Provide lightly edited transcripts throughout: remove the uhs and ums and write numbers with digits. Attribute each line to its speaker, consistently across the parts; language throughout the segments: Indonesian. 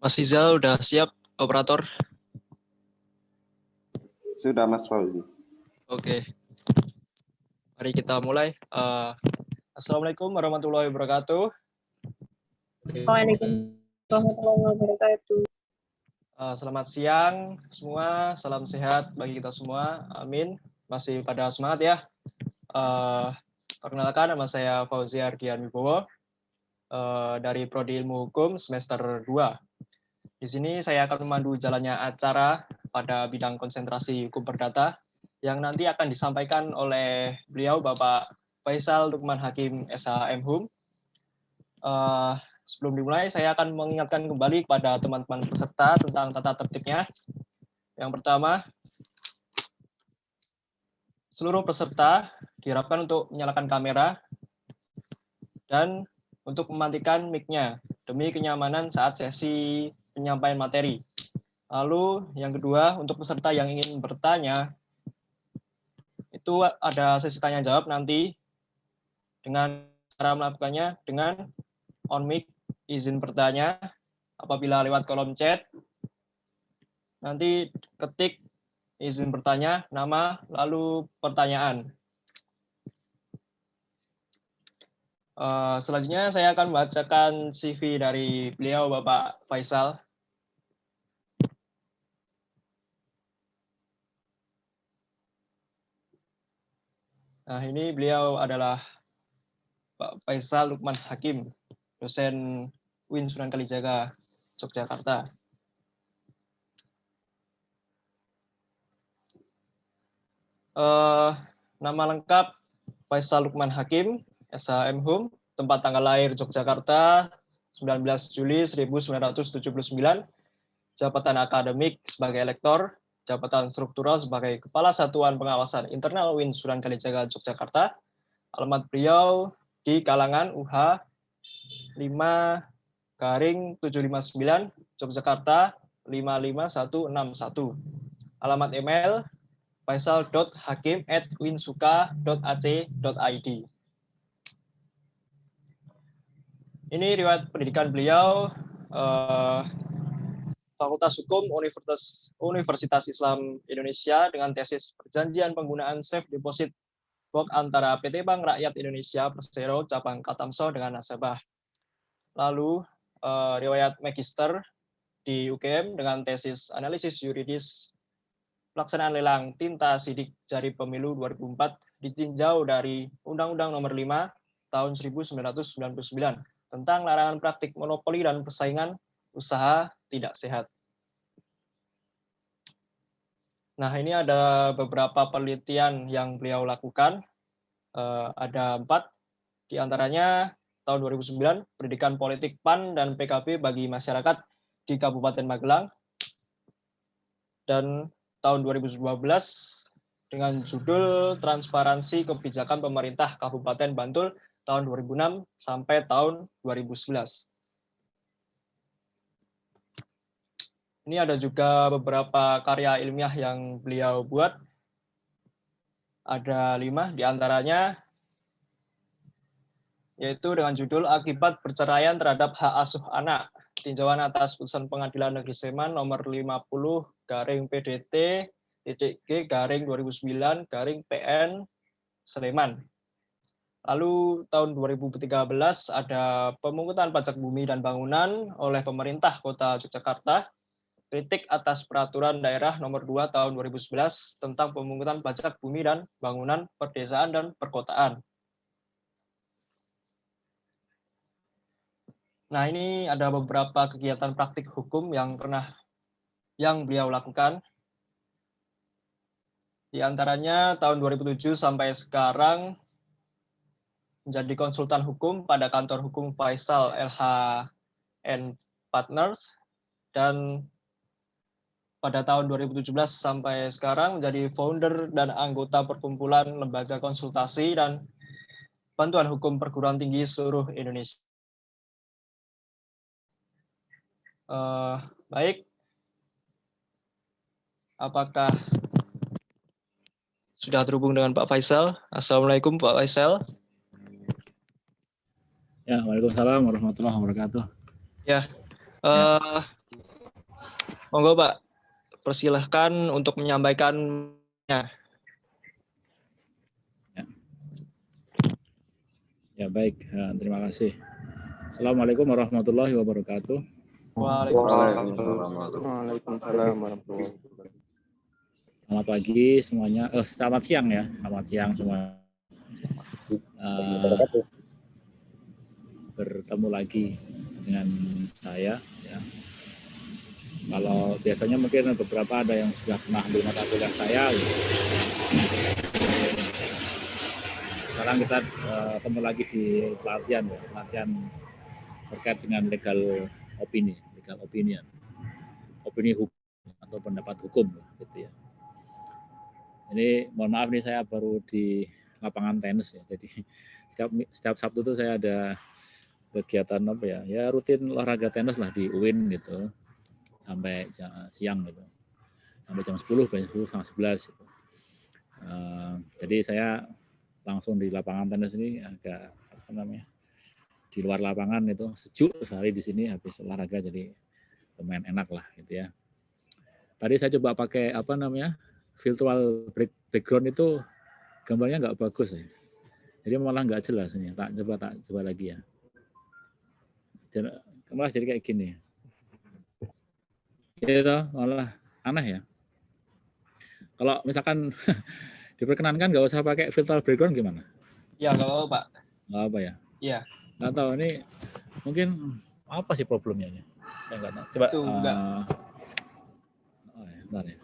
Speaker 1: Mas Rizal udah siap, operator?
Speaker 2: Sudah, Mas Fauzi.
Speaker 1: Oke. Mari kita mulai. Assalamualaikum warahmatullahi wabarakatuh.
Speaker 3: Waalaikumsalam warahmatullahi wabarakatuh.
Speaker 1: Selamat siang semua, salam sehat bagi kita semua, amin. Masih pada semangat ya. Perkenalkan, nama saya Fauzi Ardian Wibowo dari Prodi Ilmu Hukum semester 2. Di sini saya akan memandu jalannya acara pada bidang konsentrasi hukum perdata yang nanti akan disampaikan oleh beliau Bapak Faisal Lukman Hakim SHM. Sebelum dimulai, saya akan mengingatkan kembali kepada teman-teman peserta tentang tata tertibnya. Yang pertama, seluruh peserta diharapkan untuk menyalakan kamera dan untuk mematikan mic-nya demi kenyamanan saat sesi penyampaian materi. Lalu yang kedua, untuk peserta yang ingin bertanya, itu ada sesi tanya jawab nanti dengan cara melakukannya dengan on mic, izin bertanya. Apabila lewat kolom chat, nanti ketik izin bertanya, nama, lalu pertanyaan. Selanjutnya saya akan membacakan CV dari beliau Bapak Faisal. Nah, ini beliau adalah Pak Faisal Lukman Hakim, dosen UIN Sunan Kalijaga, Yogyakarta. Nama lengkap Faisal Lukman Hakim, SHM Hum, tempat tanggal lahir Yogyakarta, 19 Juli 1979, jabatan akademik sebagai lektor, jabatan struktural sebagai Kepala Satuan Pengawasan Internal UIN Sunan Kalijaga, Yogyakarta. Alamat beliau di Kalangan UH 5-759, Yogyakarta 55161. Alamat email faisal.hakim@winsuka.ac.id. Ini riwayat pendidikan beliau, Fakultas Hukum Universitas Islam Indonesia dengan tesis perjanjian penggunaan safe deposit box antara PT Bank Rakyat Indonesia Persero cabang Katamso dengan nasabah. Lalu riwayat magister di UGM dengan tesis analisis yuridis pelaksanaan lelang tinta sidik jari pemilu 2004 ditinjau dari Undang-Undang Nomor 5 Tahun 1999 tentang larangan praktik monopoli dan persaingan usaha tidak sehat. Nah, ini ada beberapa penelitian yang beliau lakukan. Ada 4, di antaranya tahun 2009, pendidikan politik PAN dan PKB bagi masyarakat di Kabupaten Magelang. Dan tahun 2012 dengan judul Transparansi Kebijakan Pemerintah Kabupaten Bantul tahun 2006 sampai tahun 2011. Ini ada juga beberapa karya ilmiah yang beliau buat. Ada 5 diantaranya, yaitu dengan judul Akibat Perceraian Terhadap Hak Asuh Anak, tinjauan atas putusan Pengadilan Negeri Sleman nomor 50/PDT-G/2009/PN Sleman. Lalu tahun 2013 ada pemungutan pajak bumi dan bangunan oleh pemerintah Kota Yogyakarta, kritik atas peraturan daerah nomor 2 tahun 2011 tentang pemungutan pajak bumi dan bangunan perdesaan dan perkotaan. Nah, ini ada beberapa kegiatan praktik hukum yang beliau lakukan. Di antaranya tahun 2007 sampai sekarang menjadi konsultan hukum pada kantor hukum Faisal LH and Partners, dan pada tahun 2017 sampai sekarang menjadi founder dan anggota perkumpulan lembaga konsultasi dan bantuan hukum perguruan tinggi seluruh Indonesia. Baik, apakah sudah terhubung dengan Pak Faisal? Assalamualaikum Pak Faisal.
Speaker 4: Ya, waalaikumsalam warahmatullahi wabarakatuh.
Speaker 1: Ya, Monggo Pak, persilahkan untuk menyampaikannya.
Speaker 2: Ya baik, terima kasih. Assalamualaikum warahmatullahi wabarakatuh.
Speaker 1: Waalaikumsalam.
Speaker 3: Waalaikumsalam warahmatullahi wabarakatuh.
Speaker 2: Selamat pagi semuanya. Selamat siang ya. Selamat siang semua. Bertemu lagi dengan saya. Ya. Kalau biasanya mungkin beberapa ada yang sudah pernah ambil mata kuliah saya. Gitu. Sekarang kita ketemu lagi di pelatihan terkait dengan legal opinion, opini hukum atau pendapat hukum, gitu ya. Ini mohon maaf nih saya baru di lapangan tenis ya, jadi setiap Sabtu tuh saya ada kegiatan apa ya, ya rutin olahraga tenis lah di UIN gitu, sampai siang gitu, sampai jam 10, sampai 11 gitu. Jadi saya langsung di lapangan tenis ini agak apa namanya, di luar lapangan itu sejuk sekali di sini, habis olahraga jadi lumayan enak lah gitu ya. Tadi saya coba pakai apa namanya, virtual background itu gambarnya nggak bagus ya. Jadi malah nggak jelas ini. Tak coba lagi ya. Malah jadi kayak gini. Itu malah aneh ya. Kalau misalkan diperkenankan nggak usah pakai virtual background gimana?
Speaker 1: Ya, nggak apa-apa Pak.
Speaker 2: Nggak apa ya?
Speaker 1: Iya.
Speaker 2: Nggak tahu ini mungkin apa sih problemnya ini? Saya nggak tahu. Coba. Oh ya, bentar ya.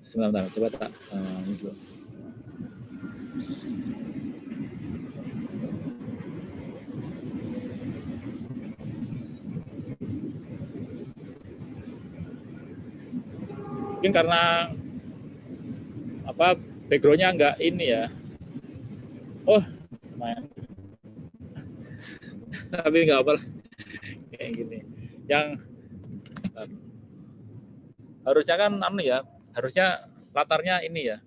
Speaker 2: Sebentar, coba tak ini dulu. Mungkin karena apa backgroundnya nggak ini ya. Oh, lumayan. Tapi nggak apa kayak gini. Yang harusnya kan ya, harusnya latarnya ini ya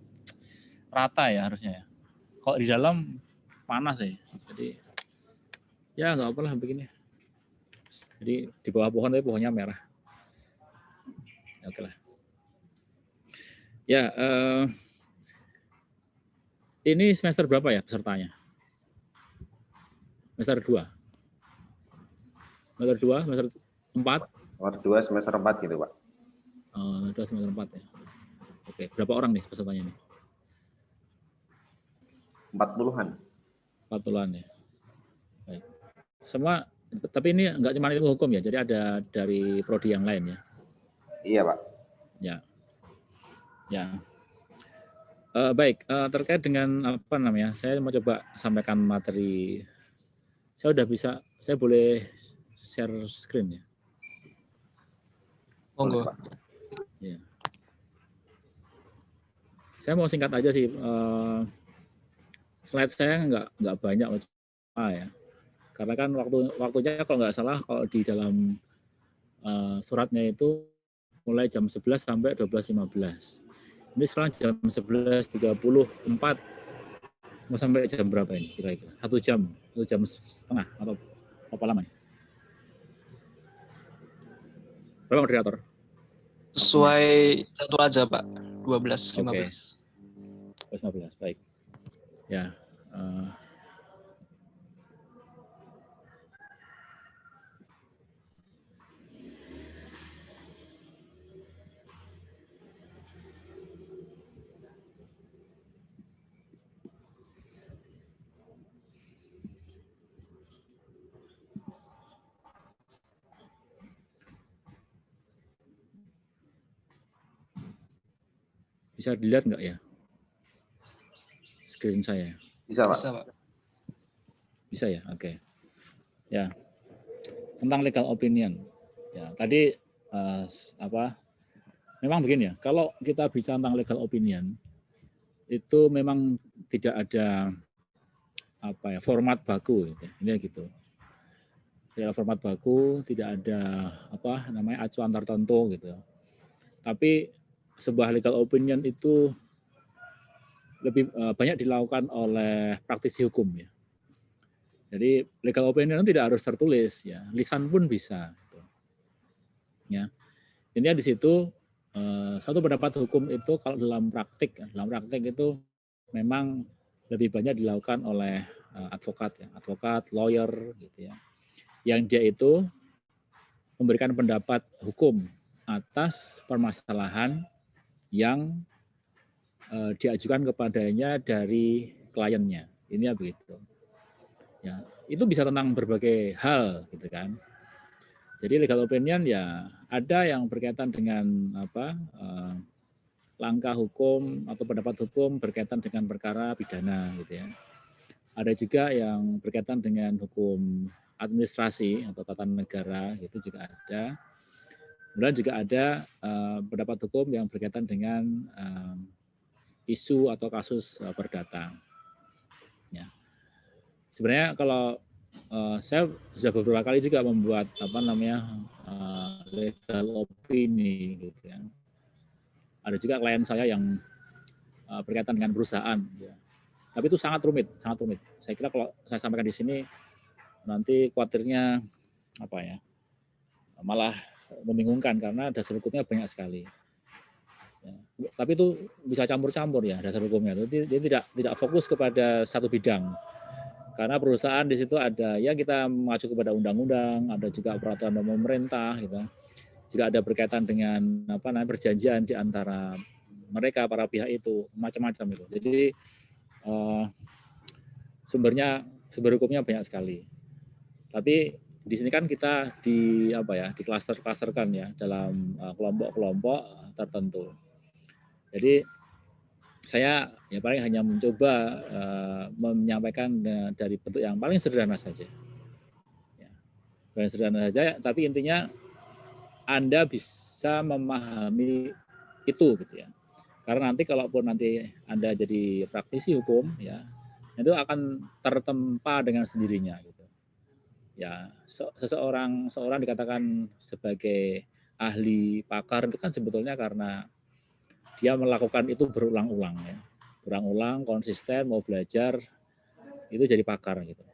Speaker 2: rata ya harusnya ya. Kalau di dalam panas ya. Jadi ya nggak apalah begini. Jadi di bawah pohon tapi pohonnya merah. Ya, oke lah. Ya, ini semester berapa ya pesertanya? Semester 2? Semester 2, semester 4?
Speaker 4: Semester 2, semester 4 gitu, Pak.
Speaker 2: Semester 2, semester 4 ya. Oke, berapa orang nih pesertanya nih?
Speaker 4: 40-an.
Speaker 2: 40-an ya. Baik. Semua, tapi ini enggak cuma ilmu hukum ya, jadi ada dari prodi yang lain ya?
Speaker 4: Iya, Pak.
Speaker 2: Ya. Ya. Baik, terkait dengan apa namanya, saya mau coba sampaikan materi. Saya udah bisa, saya boleh share screen ya?
Speaker 1: Monggo.
Speaker 2: Ya. Saya mau singkat aja sih. Slide saya nggak banyak ya. Karena kan waktunya kalau nggak salah kalau di dalam suratnya itu mulai jam 11 sampai 12.15. Ini sekarang jam 11.34. Mau sampai jam berapa ini kira-kira? 1 jam setengah atau berapa lama? Berapa moderator?
Speaker 1: Sesuai jadwal aja Pak, 12.15.
Speaker 2: Oke. 12.15, baik. Ya. Bisa dilihat nggak ya screen saya?
Speaker 4: Bisa, Pak.
Speaker 1: Bisa, Pak.
Speaker 2: Bisa ya, oke. Ya, tentang legal opinion. Ya, tadi memang begini ya. Kalau kita bicara tentang legal opinion, itu memang tidak ada format baku, gitu. Ini gitu. Tidak ada format baku, tidak ada acuan tertentu gitu. Tapi sebuah legal opinion itu lebih banyak dilakukan oleh praktisi hukum ya. Jadi legal opinion tidak harus tertulis ya, lisan pun bisa. Gitu. Ya, intinya di situ satu pendapat hukum itu kalau dalam praktik itu memang lebih banyak dilakukan oleh advokat ya, advokat, lawyer gitu ya. Yang dia itu memberikan pendapat hukum atas permasalahan yang diajukan kepadanya dari kliennya. Ini ya begitu. Ya, itu bisa tentang berbagai hal gitu kan. Jadi legal opinion ya ada yang berkaitan dengan langkah hukum atau pendapat hukum berkaitan dengan perkara pidana gitu ya. Ada juga yang berkaitan dengan hukum administrasi atau tata negara gitu juga ada. Kemudian juga ada pendapat hukum yang berkaitan dengan isu atau kasus perdata. Ya. Sebenarnya kalau saya sudah beberapa kali juga membuat legal opini gitu ya. Ada juga klien saya yang berkaitan dengan perusahaan. Ya. Tapi itu sangat rumit, sangat rumit. Saya kira kalau saya sampaikan di sini nanti khawatirnya malah membingungkan karena dasar hukumnya banyak sekali. Ya. Tapi itu bisa campur-campur ya dasar hukumnya. Dia tidak fokus kepada satu bidang. Karena perusahaan di situ ada ya kita mengacu kepada undang-undang, ada juga peraturan pemerintah gitu. Juga ada berkaitan dengan perjanjian di antara mereka para pihak itu, macam-macam itu. Jadi sumber hukumnya banyak sekali. Tapi di sini kan kita di klaster-klasterkan ya dalam kelompok-kelompok tertentu. Jadi saya ya paling hanya mencoba menyampaikan dari bentuk yang paling sederhana saja. Ya, paling sederhana saja, tapi intinya Anda bisa memahami itu gitu ya. Karena nanti kalaupun nanti Anda jadi praktisi hukum ya, itu akan tertempa dengan sendirinya gitu. Ya, seorang dikatakan sebagai ahli pakar itu kan sebetulnya karena dia melakukan itu berulang-ulang ya. Berulang-ulang, konsisten, mau belajar, itu jadi pakar gitu.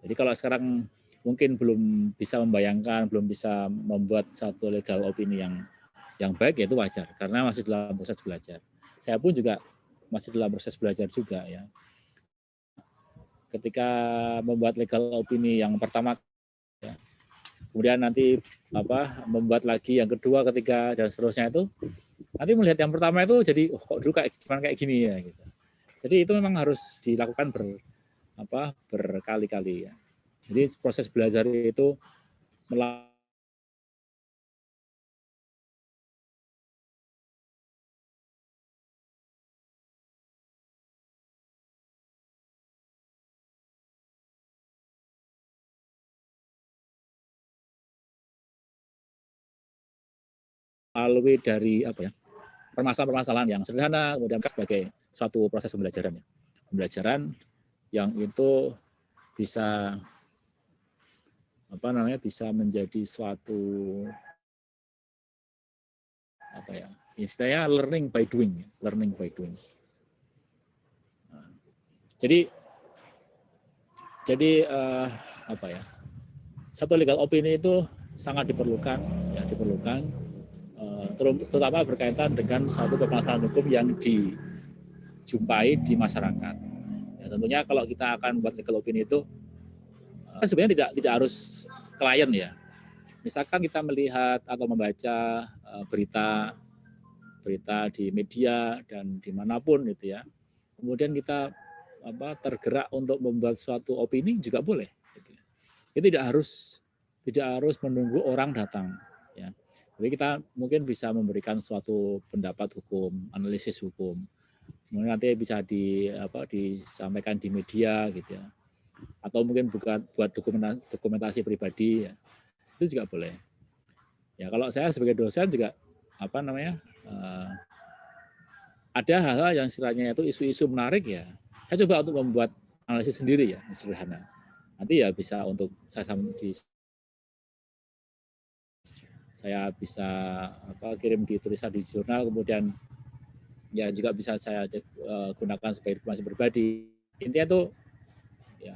Speaker 2: Jadi kalau sekarang mungkin belum bisa membayangkan, belum bisa membuat satu legal opini yang baik, ya itu wajar karena masih dalam proses belajar. Saya pun juga masih dalam proses belajar juga ya. Ketika membuat legal opini yang pertama ya, kemudian nanti membuat lagi yang kedua, ketiga dan seterusnya itu nanti melihat yang pertama itu jadi kok dulu cuman kayak gini ya gitu. Jadi itu memang harus dilakukan berkali-kali ya. Jadi proses belajar itu melalui dari permasalahan-permasalahan yang sederhana kemudian sebagai suatu proses pembelajaran ya. Pembelajaran yang itu bisa bisa menjadi suatu istilahnya learning by doing. Jadi satu legal opini itu sangat diperlukan terutama berkaitan dengan satu permasalahan hukum yang dijumpai di masyarakat. Ya, tentunya kalau kita akan buat legal opini itu sebenarnya tidak harus klien ya. Misalkan kita melihat atau membaca berita di media dan dimanapun gitu ya. Kemudian kita tergerak untuk membuat suatu opini juga boleh. Gitu. Itu tidak harus menunggu orang datang. Ya. Jadi kita mungkin bisa memberikan suatu pendapat hukum, analisis hukum. Kemudian nanti bisa disampaikan di media gitu ya. Atau mungkin buat dokumentasi pribadi ya. Itu juga boleh. Ya kalau saya sebagai dosen juga ada hal-hal yang sekiranya itu isu-isu menarik ya. Saya coba untuk membuat analisis sendiri ya, sederhana. Nanti ya bisa untuk saya bisa kirim di tulisan di jurnal, kemudian ya juga bisa saya gunakan sebagai informasi pribadi. Intinya itu ya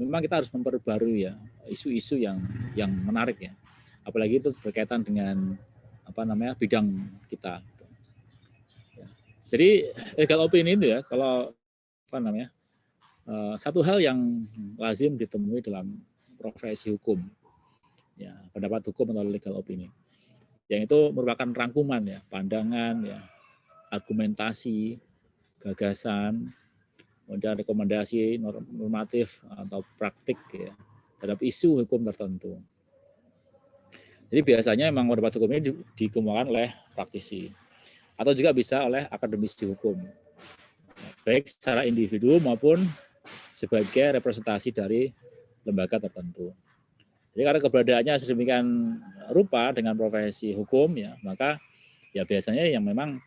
Speaker 2: memang kita harus memperbarui ya isu-isu yang menarik ya. Apalagi itu berkaitan dengan bidang kita. Ya. Jadi legal opinion itu ya, kalau satu hal yang lazim ditemui dalam profesi hukum, ya, pendapat hukum atau legal opinion, yang itu merupakan rangkuman ya, pandangan ya, argumentasi, gagasan, kemudian rekomendasi normatif atau praktik ya terhadap isu hukum tertentu. Jadi biasanya memang pendapat hukum ini dikemukakan oleh praktisi atau juga bisa oleh akademisi hukum, baik secara individu maupun sebagai representasi dari lembaga tertentu. Jadi karena keberadaannya sedemikian rupa dengan profesi hukum ya, maka ya biasanya yang memang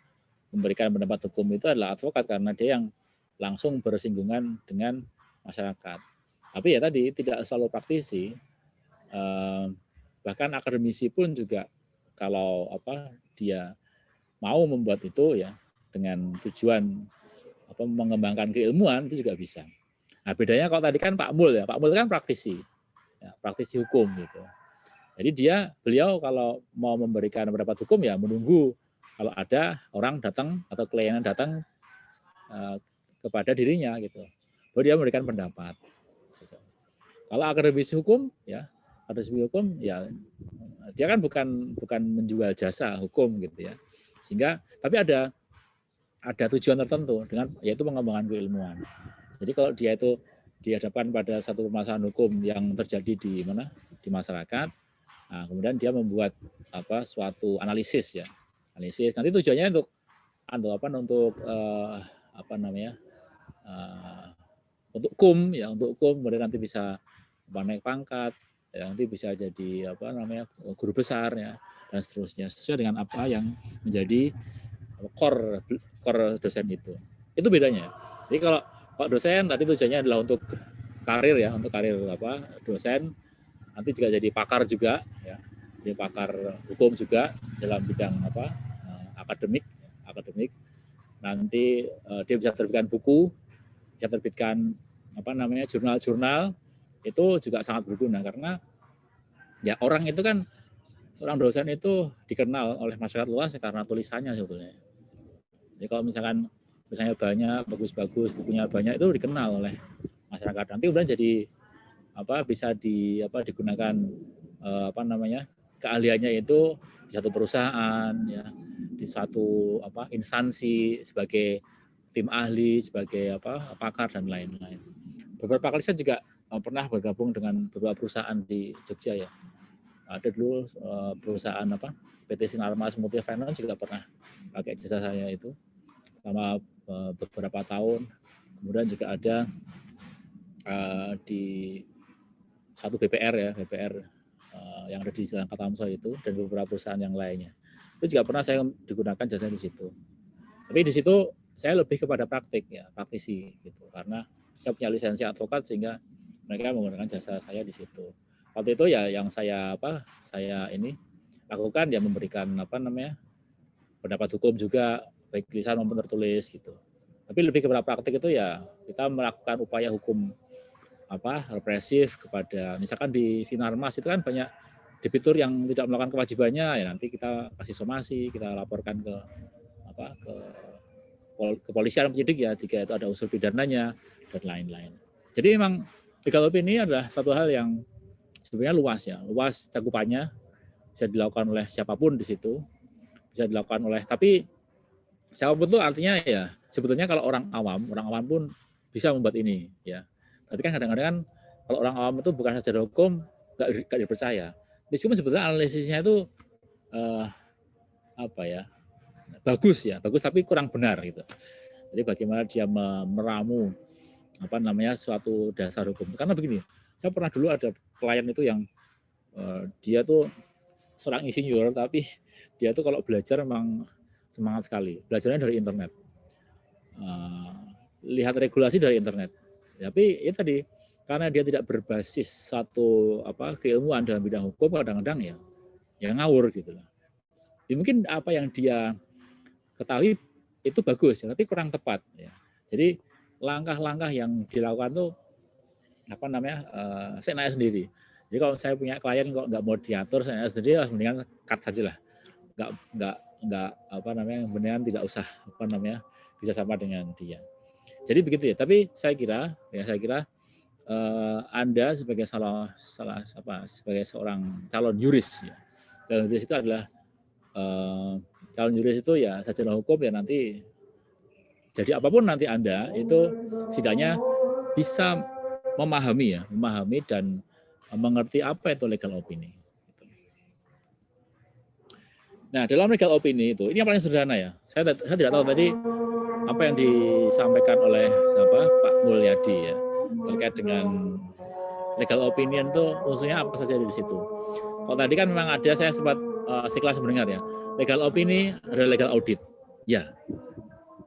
Speaker 2: memberikan pendapat hukum itu adalah advokat karena dia yang langsung bersinggungan dengan masyarakat. Tapi ya tadi tidak selalu praktisi, bahkan akademisi pun juga kalau dia mau membuat itu ya dengan tujuan mengembangkan keilmuan itu juga bisa. Nah bedanya kalau tadi kan Pak Mul ya, Pak Mul kan praktisi, ya, praktisi hukum gitu. Jadi beliau kalau mau memberikan pendapat hukum ya menunggu kalau ada orang datang atau klien datang kepada dirinya gitu, baru dia memberikan pendapat. Gitu. Kalau akademisi hukum ya, dia kan bukan menjual jasa hukum gitu ya, sehingga tapi ada tujuan tertentu dengan yaitu pengembangan keilmuan. Jadi kalau dia itu dihadapkan pada satu permasalahan hukum yang terjadi di masyarakat, nah, kemudian dia membuat suatu analisis ya, nanti tujuannya untuk kemudian nanti bisa naik pangkat ya, nanti bisa jadi guru besar ya dan seterusnya sesuai dengan apa yang menjadi core dosen itu bedanya. Jadi kalau dosen tadi tujuannya adalah untuk karir ya, untuk karir dosen, nanti juga jadi pakar juga ya, jadi pakar hukum juga dalam bidang akademik, nanti dia bisa terbitkan buku, bisa terbitkan jurnal-jurnal, itu juga sangat berguna karena ya orang itu kan, seorang dosen itu dikenal oleh masyarakat luas karena tulisannya sebetulnya. Jadi kalau misalnya banyak, bagus-bagus, bukunya banyak, itu dikenal oleh masyarakat. Nanti kemudian jadi bisa digunakan keahliannya itu di satu perusahaan ya, di satu instansi sebagai tim ahli, sebagai pakar dan lain-lain. Beberapa kali saya juga pernah bergabung dengan beberapa perusahaan di Jogja ya. Ada dulu perusahaan PT Sinarmas Multi Finance juga pernah pakai jasa saya itu selama beberapa tahun. Kemudian juga ada di satu BPR yang ada di Jalan Katamso itu dan beberapa perusahaan yang lainnya. Itu juga pernah saya digunakan jasa di situ. Tapi di situ saya lebih kepada praktik ya, praktisi gitu. Karena saya punya lisensi advokat sehingga mereka menggunakan jasa saya di situ. Waktu itu ya yang saya lakukan ya memberikan pendapat hukum juga baik tulisan maupun tertulis gitu. Tapi lebih kepada praktik itu ya kita melakukan upaya hukum represif kepada misalkan di Sinarmas itu kan banyak debitur yang tidak melakukan kewajibannya ya, nanti kita kasih somasi, kita laporkan ke kepolisian penyidik ya jika itu ada unsur pidananya dan lain-lain. Jadi memang legal opinion ini adalah satu hal yang sebenarnya luas cakupannya, bisa dilakukan oleh siapapun di situ, bisa dilakukan oleh, tapi siapapun itu artinya ya sebetulnya kalau orang awam pun bisa membuat ini ya. Tapi kan kadang-kadang kalau orang awam itu bukan sarjana hukum nggak dipercaya. Meskipun sebetulnya analisisnya itu bagus tapi kurang benar gitu. Jadi bagaimana dia meramu suatu dasar hukum. Karena begini, saya pernah dulu ada klien itu yang dia tuh seorang insinyur tapi dia tuh kalau belajar memang semangat sekali. Belajarnya dari internet. Lihat regulasi dari internet. Tapi ya tadi karena dia tidak berbasis satu keilmuan dalam bidang hukum, kadang-kadang ya ngawur gitu lah. Ya, mungkin apa yang dia ketahui itu bagus ya, tapi kurang tepat ya. Jadi langkah-langkah yang dilakukan tuh saya nanya sendiri. Jadi kalau saya punya klien kok nggak mau diatur, saya nanya sendiri, mendingan cut saja lah. apa namanya, beneran tidak usah apa namanya bisa sama dengan dia. Jadi begitu ya. Tapi saya kira Anda sebagai sebagai seorang calon yuris ya. Calon yuris itu adalah calon yuris itu ya sarjana hukum ya nanti jadi apapun nanti Anda itu setidaknya bisa memahami dan mengerti apa itu legal opinion. Nah, dalam legal opinion itu, ini yang paling sederhana ya. Saya tidak tahu tadi apa yang disampaikan oleh Pak Mulyadi ya terkait dengan legal opinion itu khususnya apa saja di situ. Kalau tadi kan memang ada, saya sempat sekilas mendengar ya, legal opinion adalah legal audit. Ya,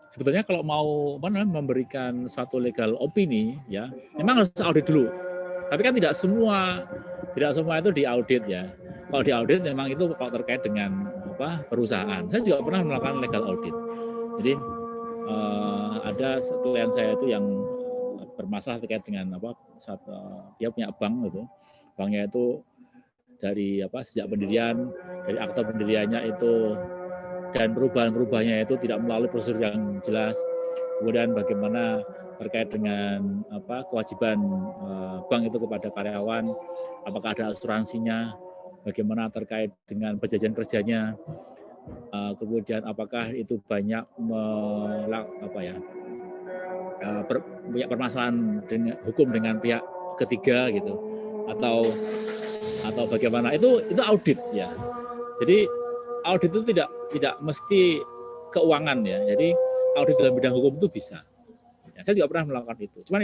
Speaker 2: sebetulnya kalau mau memberikan suatu legal opini ya, memang harus audit dulu. Tapi kan tidak semua itu diaudit ya. Kalau diaudit memang itu kalau terkait dengan perusahaan. Saya juga pernah melakukan legal audit. Jadi ada klien saya itu yang bermasalah terkait dengan dia punya bank gitu. Banknya itu dari sejak pendirian, dari akta pendiriannya itu dan perubahannya itu tidak melalui prosedur yang jelas. Kemudian bagaimana terkait dengan kewajiban bank itu kepada karyawan, apakah ada asuransinya, bagaimana terkait dengan perjanjian kerjanya, kemudian apakah itu banyak punya permasalahan dengan hukum dengan pihak ketiga gitu, atau bagaimana itu audit ya. Jadi audit itu tidak mesti keuangan ya. Jadi audit dalam bidang hukum itu bisa. Ya, saya juga pernah melakukan itu. Cuman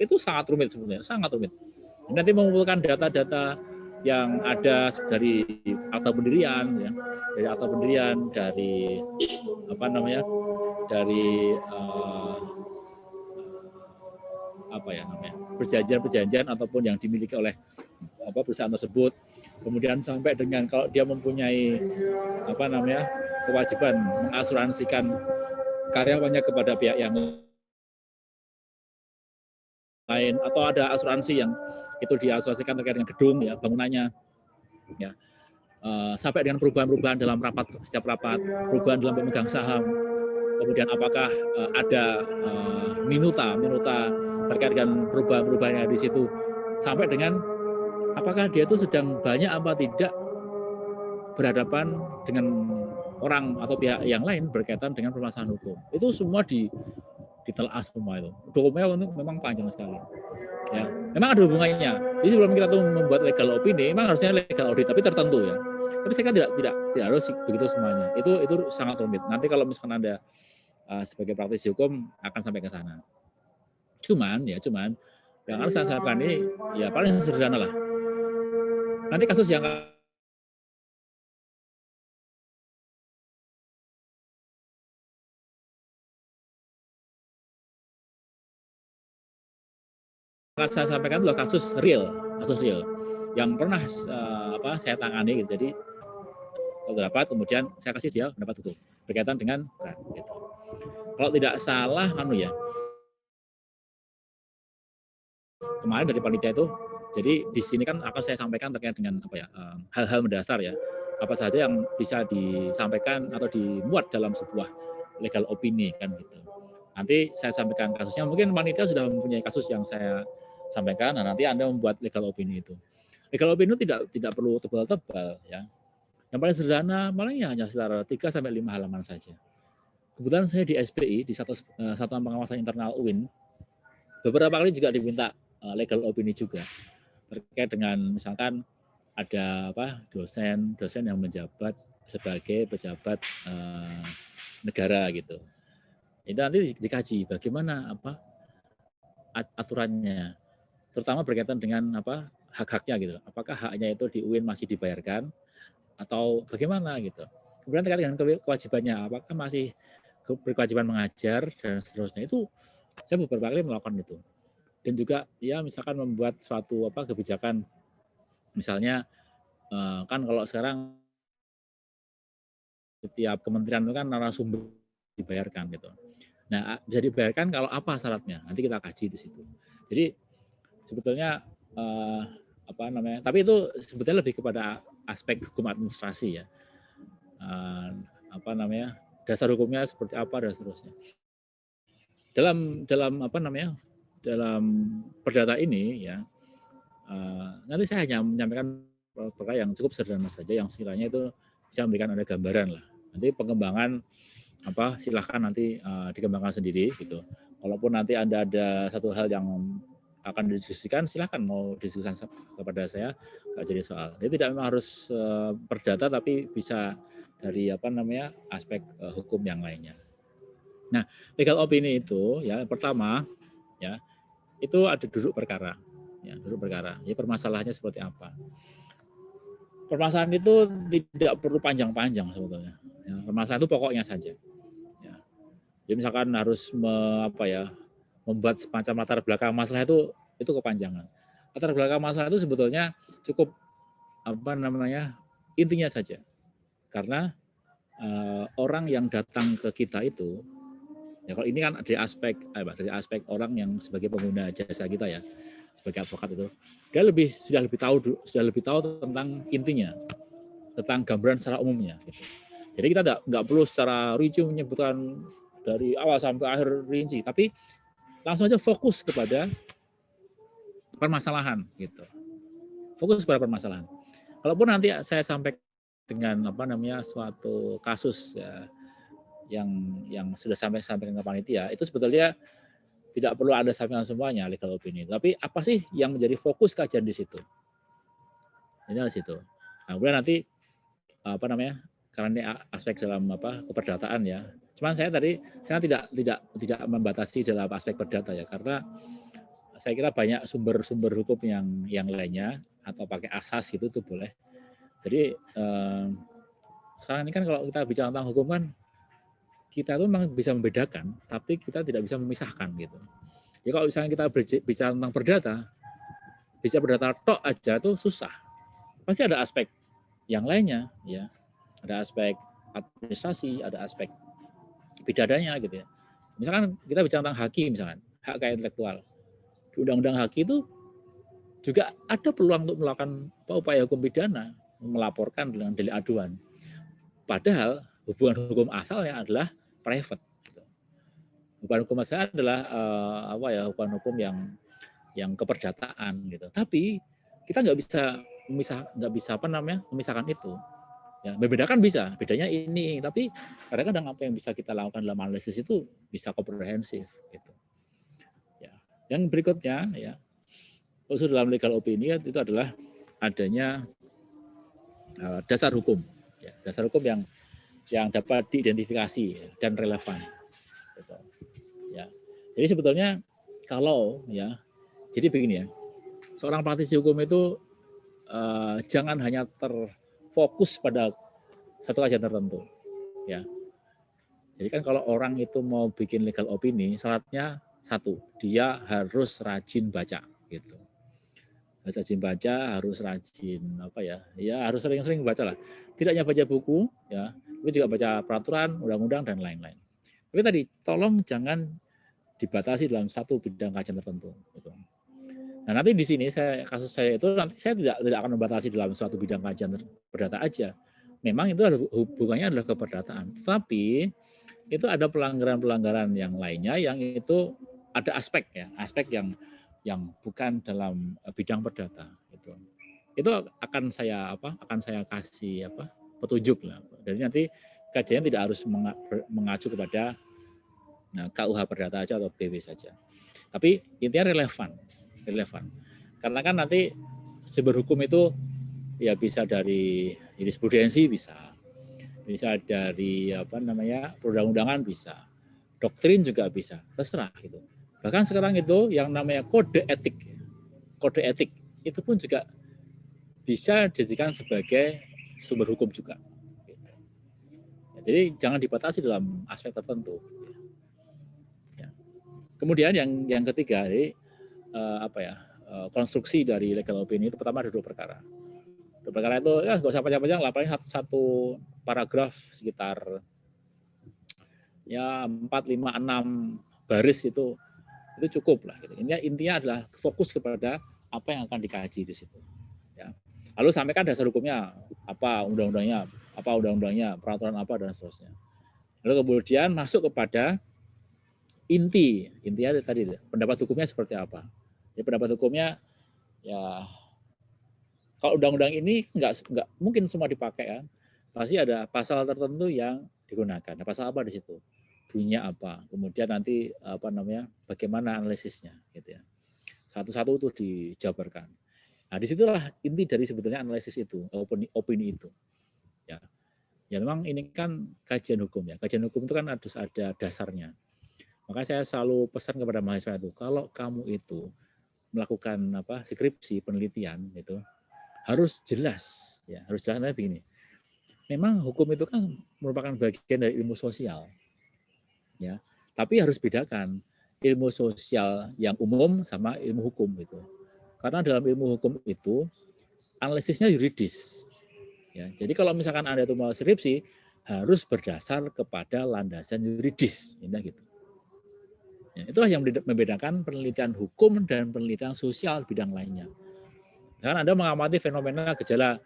Speaker 2: itu sangat rumit sebenarnya, sangat rumit. Nanti mengumpulkan data-data yang ada dari akta pendirian, ya, dari perjanjian ataupun yang dimiliki oleh perusahaan tersebut. Kemudian sampai dengan kalau dia mempunyai kewajiban mengasuransikan karyawannya kepada pihak yang lain, atau ada asuransi yang itu diasuransikan terkait dengan gedung ya, bangunannya ya, sampai dengan perubahan-perubahan dalam setiap rapat, perubahan dalam pemegang saham, kemudian apakah ada minuta terkait dengan perubahan-perubahan yang di situ, sampai dengan apakah dia itu sedang banyak apa tidak berhadapan dengan orang atau pihak yang lain berkaitan dengan permasalahan hukum. Itu semua ditelaah semua itu. Dokumennya memang panjang sekali. Ya, memang ada hubungannya. Jadi sebelum kita tuh membuat legal opini, memang harusnya legal audit, tapi tertentu ya. Tapi saya kira tidak harus begitu semuanya. Itu sangat rumit. Nanti kalau misalkan Anda sebagai praktisi hukum akan sampai ke sana. Cuman yang harus saya sampaikan ini ya paling sederhana lah. Nanti kasus yang saya sampaikan adalah kasus real yang pernah saya tangani gitu. Jadi dapat, kemudian saya kasih dia pendapat hukum berkaitan dengan gitu. Kalau tidak salah ya, kemarin dari panitia itu, jadi di sini kan akan saya sampaikan terkait dengan hal-hal mendasar ya, apa saja yang bisa disampaikan atau dimuat dalam sebuah legal opini kan gitu. Nanti saya sampaikan kasusnya, mungkin panitia sudah mempunyai kasus yang saya sampaikan. Nah, nanti Anda membuat legal opini itu. Legal opini itu tidak perlu tebal-tebal ya. Yang paling sederhana paling ya hanya sekitar 3-5 halaman saja. Kebetulan saya di SPI, di Satuan Pengawasan Internal UIN, beberapa kali juga diminta legal opini juga terkait dengan misalkan ada dosen yang menjabat sebagai pejabat negara gitu. Itu nanti dikaji bagaimana aturannya, terutama berkaitan dengan hak-haknya gitu. Apakah haknya itu di UIN masih dibayarkan atau bagaimana gitu. Kemudian terkait dengan kewajibannya, apakah masih berkewajiban mengajar dan seterusnya. Itu saya beberapa kali melakukan itu. Dan juga ya misalkan membuat suatu kebijakan, misalnya kan kalau sekarang setiap kementerian itu kan narasumber dibayarkan gitu. Nah, bisa dibayarkan kalau apa syaratnya? Nanti kita kaji di situ. Jadi sebetulnya tapi itu sebetulnya lebih kepada aspek hukum administrasi ya. apa namanya, dasar hukumnya seperti apa dan seterusnya. Dalam apa namanya, dalam perdata ini ya, nanti saya hanya menyampaikan perkara yang cukup sederhana saja, yang sekiranya itu bisa memberikan ada gambaran lah. Nanti pengembangan apa silahkan nanti dikembangkan sendiri gitu. Walaupun nanti Anda ada satu hal yang akan didiskusikan, silahkan mau diskusikan kepada saya, nggak jadi soal. Jadi tidak memang harus perdata, tapi bisa dari apa namanya aspek hukum yang lainnya. Nah, legal opinion itu ya pertama ya itu ada duduk perkara, ya duduk perkara. Jadi permasalahannya seperti apa? Permasalahan itu tidak perlu panjang-panjang sebetulnya. Ya, permasalahan itu pokoknya saja. Ya. Jadi misalkan harus membuat semacam latar belakang masalah itu kepanjangan. Latar belakang masalah itu sebetulnya cukup apa namanya intinya saja. Karena orang yang datang ke kita itu, ya kalau ini kan dari aspek orang yang sebagai pengguna jasa kita ya, sebagai advokat itu, dia sudah lebih tahu tentang intinya, tentang gambaran secara umumnya. Gitu. Jadi kita nggak perlu secara rinci menyebutkan dari awal sampai akhir rinci, tapi langsung aja fokus kepada permasalahan gitu. Fokus pada permasalahan. Kalaupun nanti saya sampaikan dengan apa namanya suatu kasus ya, yang sudah sampaikan ke panitia, itu sebetulnya tidak perlu Anda sampaikan semuanya legal opinion. Tapi apa sih yang menjadi fokus kajian di situ? Ini di situ. Nah, kemudian nanti apa namanya? Karena ini aspek dalam apa keperdataan ya. Cuman saya tidak membatasi dalam aspek perdata ya, karena saya kira banyak sumber-sumber hukum yang lainnya atau pakai asas gitu tuh boleh. Jadi sekarang ini kan kalau kita bicara tentang hukum kan kita tuh memang bisa membedakan, tapi kita tidak bisa memisahkan gitu. Jadi kalau misalnya kita bicara tentang perdata, bisa perdata tok aja tuh susah. Pasti ada aspek yang lainnya, ya. Ada aspek administrasi, ada aspek pidananya gitu ya. Misalkan kita bicara tentang haki misalkan, hak kekayaan intelektual. Di Undang-Undang haki itu juga ada peluang untuk melakukan upaya hukum pidana, melaporkan dengan delik aduan. Padahal hubungan hukum asalnya adalah private. Hubungan hukum asalnya adalah hubungan hukum yang keperdataan gitu. Tapi kita nggak bisa memisahkan itu. Ya, membedakan bisa, bedanya ini. Tapi kadang-kadang apa yang bisa kita lakukan dalam analisis itu bisa komprehensif gitu. Ya. Yang berikutnya ya, unsur dalam legal opinion itu adalah adanya dasar hukum. Ya, dasar hukum yang dapat diidentifikasi dan relevan. Gitu. Ya. Jadi sebetulnya kalau ya, jadi begini ya, seorang praktisi hukum itu jangan hanya terfokus pada satu kajian tertentu. Ya. Jadi kan kalau orang itu mau bikin legal opini, syaratnya satu, dia harus rajin baca. Gitu. Harus rajin baca, harus rajin harus sering-sering baca lah. Tidak hanya baca buku, ya, tapi juga baca peraturan, undang-undang dan lain-lain. Tapi tadi tolong jangan dibatasi dalam satu bidang kajian tertentu. Gitu. Nah nanti di sini kasus saya itu nanti saya tidak akan membatasi dalam suatu bidang kajian perdata aja. Memang itu hubungannya adalah keperdataan. Tapi itu ada pelanggaran-pelanggaran yang lainnya yang itu ada aspek yang bukan dalam bidang perdata gitu. Itu akan saya kasih petunjuk lah. Jadi nanti kajian tidak harus mengacu kepada KUH perdata aja atau BW saja. Tapi intinya relevan. Karena kan nanti sumber hukum itu ya bisa dari jurisprudensi bisa dari perundang-undangan bisa, doktrin juga bisa, terserah gitu. Bahkan sekarang itu yang namanya kode etik itu pun juga bisa dijadikan sebagai sumber hukum juga. Gitu. Ya, jadi jangan dibatasi dalam aspek tertentu. Ya. Kemudian yang ketiga, konstruksi dari legal opinion itu pertama ada dua perkara. Dua perkara itu ya nggak usah panjang-panjang lah, paling satu paragraf sekitar ya 4, 5, 6 baris itu cukup lah. Gitu. Intinya adalah fokus kepada apa yang akan dikaji di situ. Ya. Lalu sampaikan dasar hukumnya apa undang-undangnya, peraturan apa dan seterusnya. Lalu kemudian masuk kepada intinya tadi pendapat hukumnya seperti apa. Ya, pendapat hukumnya ya kalau undang-undang ini nggak mungkin semua dipakai kan. Pasti ada pasal tertentu yang digunakan. Nah, pasal apa di situ? Bunyinya apa? Kemudian nanti bagaimana analisisnya gitu ya. Satu-satu itu dijabarkan. Nah, disitulah inti dari sebetulnya analisis itu, opini itu. Ya, ya memang ini kan kajian hukum ya. Kajian hukum itu kan harus ada dasarnya. Makanya saya selalu pesan kepada mahasiswa itu, kalau kamu itu melakukan skripsi penelitian itu harus jelas ya, harus jelas. Begini. Memang hukum itu kan merupakan bagian dari ilmu sosial. Ya. Tapi harus bedakan ilmu sosial yang umum sama ilmu hukum itu. Karena dalam ilmu hukum itu analisisnya yuridis. Ya, jadi kalau misalkan Anda itu mau skripsi harus berdasar kepada landasan yuridis, gitu. Ya, itulah yang membedakan penelitian hukum dan penelitian sosial bidang lainnya. Karena Anda mengamati fenomena gejala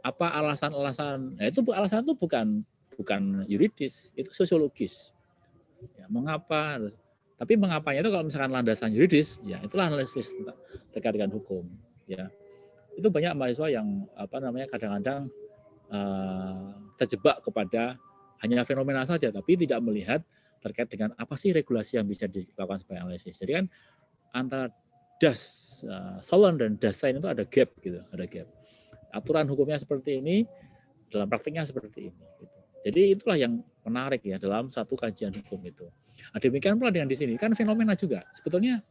Speaker 2: apa alasan-alasan, itu alasan itu bukan yuridis, itu sosiologis. Ya, mengapa? Tapi mengapanya itu kalau misalkan landasan yuridis, ya itulah analisis terkait dengan hukum. Ya, itu banyak mahasiswa yang kadang-kadang terjebak kepada hanya fenomena saja, tapi tidak melihat terkait dengan apa sih regulasi yang bisa dilakukan sebagai analisis. Jadi kan antara das Solon dan das Sain itu ada gap gitu, ada gap. Aturan hukumnya seperti ini, dalam praktiknya seperti ini. Gitu. Jadi itulah yang menarik ya dalam satu kajian hukum itu. Nah, demikian pula dengan di sini kan fenomena juga. Sebetulnya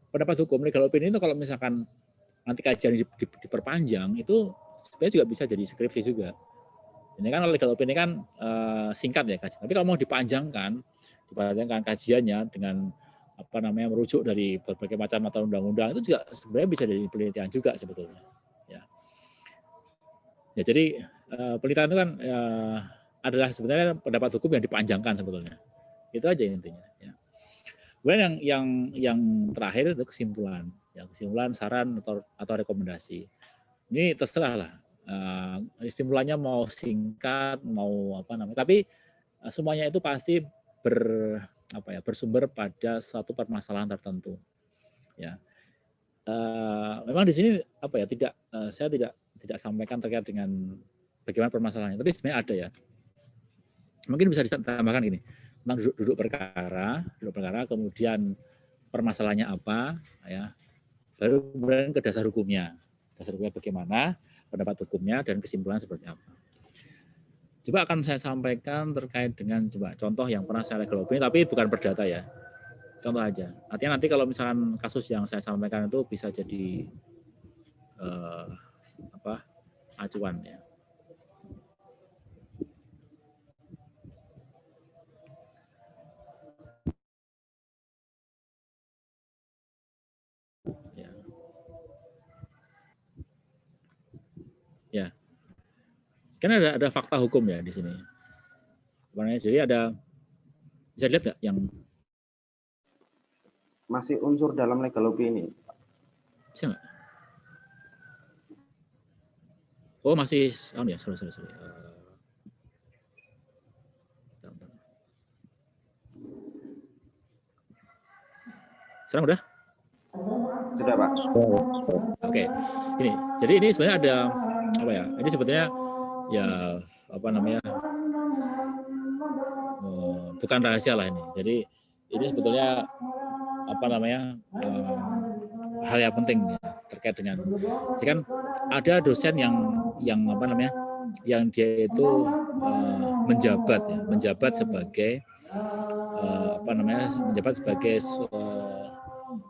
Speaker 2: pendapat hukum legal opinion itu kalau misalkan nanti kajian diperpanjang itu sebenarnya juga bisa jadi skripsi juga. Ini kan legal opinion kan singkat ya kajian. Tapi kalau mau dipanjangkan kajiannya dengan merujuk dari berbagai macam aturan undang-undang itu juga sebenarnya bisa jadi penelitian juga sebetulnya. Ya jadi penelitian itu kan adalah sebenarnya pendapat hukum yang dipanjangkan sebetulnya. Itu aja intinya. Ya. Kemudian yang terakhir itu kesimpulan, kesimpulan, saran atau rekomendasi. Ini terserah lah. Kesimpulannya mau singkat, mau tapi semuanya itu pasti bersumber pada suatu permasalahan tertentu. Ya. Memang di sini saya tidak sampaikan terkait dengan bagaimana permasalahannya, tapi sebenarnya ada ya. Mungkin bisa ditambahkan gini, tentang duduk perkara, kemudian permasalahannya apa, ya, baru kemudian ke dasar hukumnya bagaimana, pendapat hukumnya dan kesimpulan seperti apa. Coba akan saya sampaikan terkait dengan contoh yang pernah saya legal opinion, tapi bukan perdata ya. Contoh aja. Artinya nanti kalau misalkan kasus yang saya sampaikan itu bisa jadi acuan ya. Ya. Kan ada fakta hukum ya di sini. Jadi bisa lihat nggak yang
Speaker 4: masih unsur dalam legal opinion.
Speaker 2: Bisa nggak? Oh masih, ya, sorry. Sekarang udah?
Speaker 4: Sudah, Pak.
Speaker 2: Oke, ini. Jadi ini sebenarnya ada ini sebetulnya ya bukan rahasia lah ini. Jadi ini sebetulnya hal yang penting ya, terkait dengan. Jadi kan ada dosen yang dia itu menjabat sebagai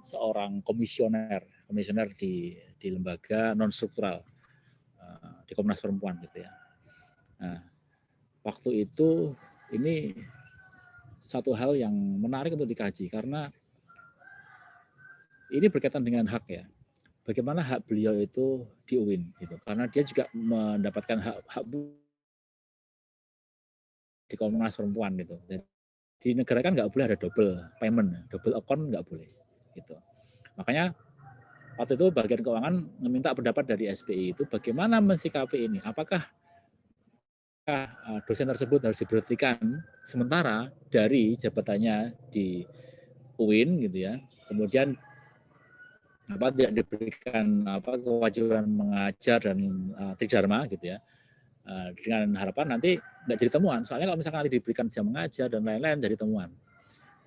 Speaker 2: seorang komisioner di lembaga non struktural di Komnas Perempuan gitu ya. Nah, waktu itu ini satu hal yang menarik untuk dikaji karena ini berkaitan dengan hak ya. Bagaimana hak beliau itu di UIN gitu. Karena dia juga mendapatkan hak di Komnas Perempuan gitu. Jadi, di negara kan nggak boleh ada double payment, double account nggak boleh gitu. Makanya waktu itu bagian keuangan meminta pendapat dari SPI itu bagaimana mensikapi ini. Apakah dosen tersebut harus diberhentikan sementara dari jabatannya di UIN gitu ya. Kemudian tidak diberikan kewajiban mengajar dan tridharma gitu ya. Dengan harapan nanti nggak jadi temuan. Soalnya kalau misalkan nanti diberikan jam mengajar dan lain-lain jadi temuan.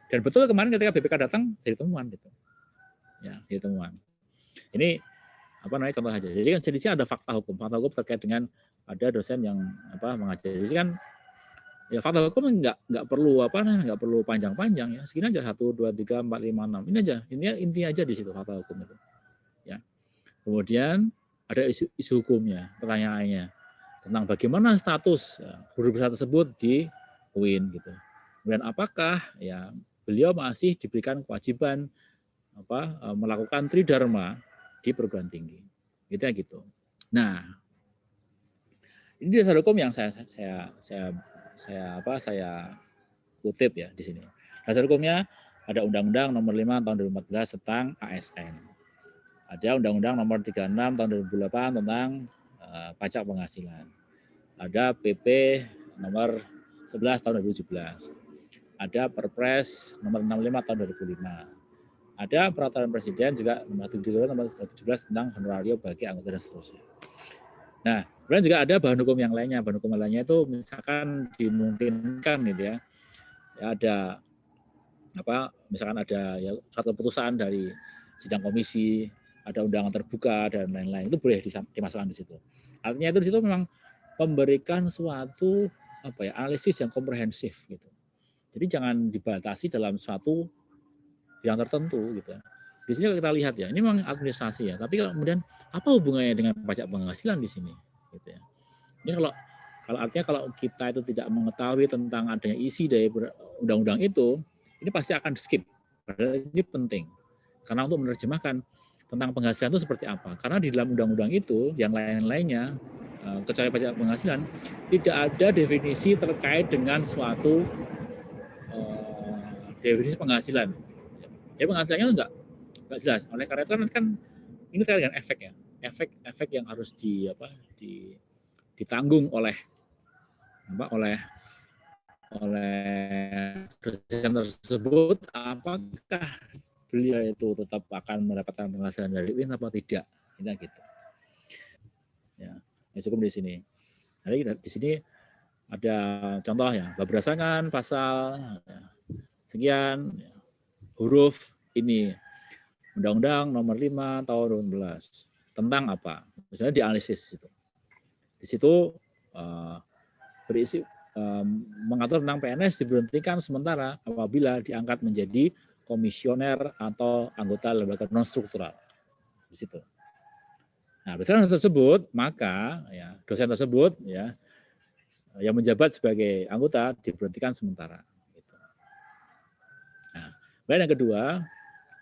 Speaker 2: Dan betul kemarin ketika BPK datang jadi temuan gitu. Ya, jadi temuan. Ini contoh saja. Jadi kan di sini ada fakta hukum terkait dengan ada dosen yang mengajar. Jadi kan ya fakta hukum nggak perlu panjang-panjang ya. Segini aja 1, 2, 3, 4, 5, 6. Ini aja. Intinya aja di situ fakta hukum itu. Ya. Kemudian ada isu hukumnya, pertanyaannya tentang bagaimana status guru besar tersebut di UIN gitu. Kemudian apakah ya beliau masih diberikan kewajiban melakukan tridharma di perguruan tinggi, gitu. Nah, ini dasar hukum yang saya kutip ya di sini. Dasar hukumnya ada Undang-Undang Nomor 5 Tahun 2014 tentang ASN, ada Undang-Undang Nomor 36 Tahun 2008 tentang pajak penghasilan, ada PP Nomor 11 Tahun 2017, ada Perpres Nomor 65 Tahun 2005. Ada peraturan presiden juga nomor 17 tentang honorario bagi anggota dan seterusnya. Nah, kemudian juga ada bahan hukum yang lainnya. Bahan hukum yang lainnya itu misalkan dimungkinkan gitu ya. Ada misalkan ada ya suatu keputusan dari sidang komisi, ada undangan terbuka dan lain-lain. Itu boleh dimasukkan di situ. Artinya itu di situ memang memberikan suatu analisis yang komprehensif gitu. Jadi jangan dibatasi dalam suatu yang tertentu gitu. Di sini kita lihat ya, ini memang administrasi ya, tapi kalau kemudian apa hubungannya dengan pajak penghasilan di sini gitu ya. Ini artinya kalau kita itu tidak mengetahui tentang adanya isi dari undang-undang itu, ini pasti akan skip. Padahal ini penting. Karena untuk menerjemahkan tentang penghasilan itu seperti apa. Karena di dalam undang-undang itu yang lain-lainnya kecuali pajak penghasilan tidak ada definisi terkait dengan suatu definisi penghasilan. Ya penghasilannya enggak jelas. Oleh karena itu kan ini terkait dengan efek ya. Efek yang harus ditanggung oleh dosen tersebut, apakah beliau itu tetap akan mendapatkan penghasilan dari UIN atau tidak. Ini gitu. Ya, cukup di sini. Jadi di sini ada contoh ya, berdasarkan pasal sekian huruf ini Undang-Undang Nomor 5 Tahun 2011 tentang apa? Misalnya dianalisis itu. Di situ berisi mengatur tentang PNS diberhentikan sementara apabila diangkat menjadi komisioner atau anggota lembaga non struktural. Di situ. Nah, berdasarkan hal tersebut, maka ya dosen tersebut ya yang menjabat sebagai anggota diberhentikan sementara. Nah, kemudian yang kedua,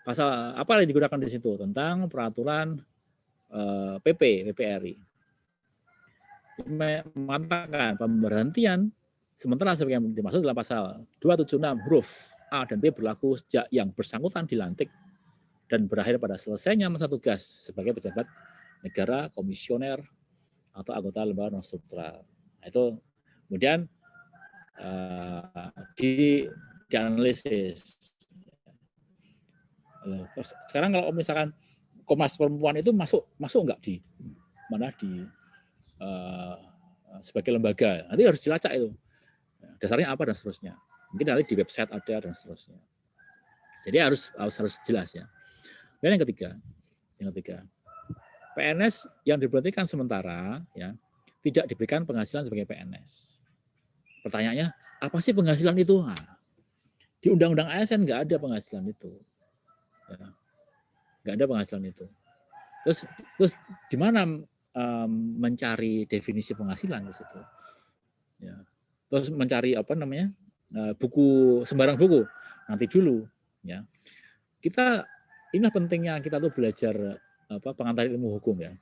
Speaker 2: pasal apa yang digunakan di situ tentang peraturan PPRI mengatakan pemberhentian sementara sebagai yang dimaksud dalam pasal 276 huruf A dan B berlaku sejak yang bersangkutan dilantik dan berakhir pada selesainya masa tugas sebagai pejabat negara, komisioner atau anggota lembaga non struktural. Nah, itu kemudian dianalisis. Sekarang kalau misalkan Komnas Perempuan itu masuk nggak di sebagai lembaga, nanti harus dilacak itu dasarnya apa dan seterusnya. Mungkin nanti di website ada dan seterusnya. Jadi harus jelas ya. Dan yang ketiga, PNS yang diberhentikan sementara ya tidak diberikan penghasilan sebagai PNS. Pertanyaannya, apa sih penghasilan itu? Nah, di Undang-Undang ASN nggak ada penghasilan itu. Ya, nggak ada penghasilan itu. Terus di mana mencari definisi penghasilan di situ? Ya. Terus mencari buku sembarang buku nanti dulu. Ya, inilah pentingnya kita tuh belajar pengantar ilmu hukum ya.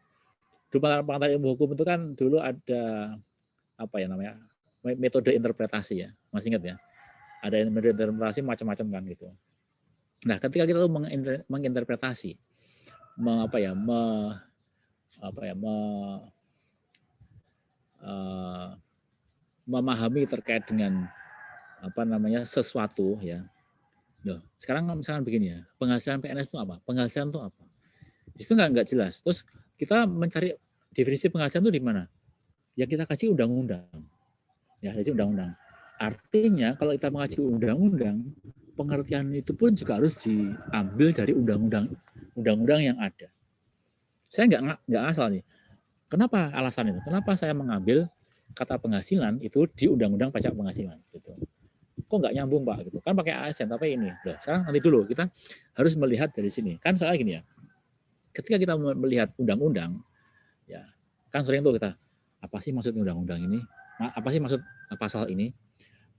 Speaker 2: Dulu pengantar ilmu hukum itu kan dulu ada metode interpretasi ya, masih ingat ya? Ada metode interpretasi macam-macam kan gitu. Nah, ketika kita tuh menginterpretasi apa ya, memahami terkait dengan apa namanya sesuatu ya. Loh, sekarang misalkan begini ya, penghasilan PNS itu apa? Penghasilan itu apa? Itu nggak jelas. Terus kita mencari definisi penghasilan itu di mana? Ya kita kasih undang-undang. Ya, kasih undang-undang. Artinya kalau kita mengaji undang-undang, pengertian itu pun juga harus diambil dari undang-undang yang ada. Saya nggak asal nih. Kenapa alasan itu? Kenapa saya mengambil kata penghasilan itu di undang-undang pajak penghasilan gitu. Kok nggak nyambung Pak gitu. Kan pakai ASN tapi ini. Loh, sekarang nanti dulu kita harus melihat dari sini. Kan soalnya gini ya. Ketika kita melihat undang-undang ya, kan sering tuh kita apa sih maksud undang-undang ini? Apa sih maksud pasal ini?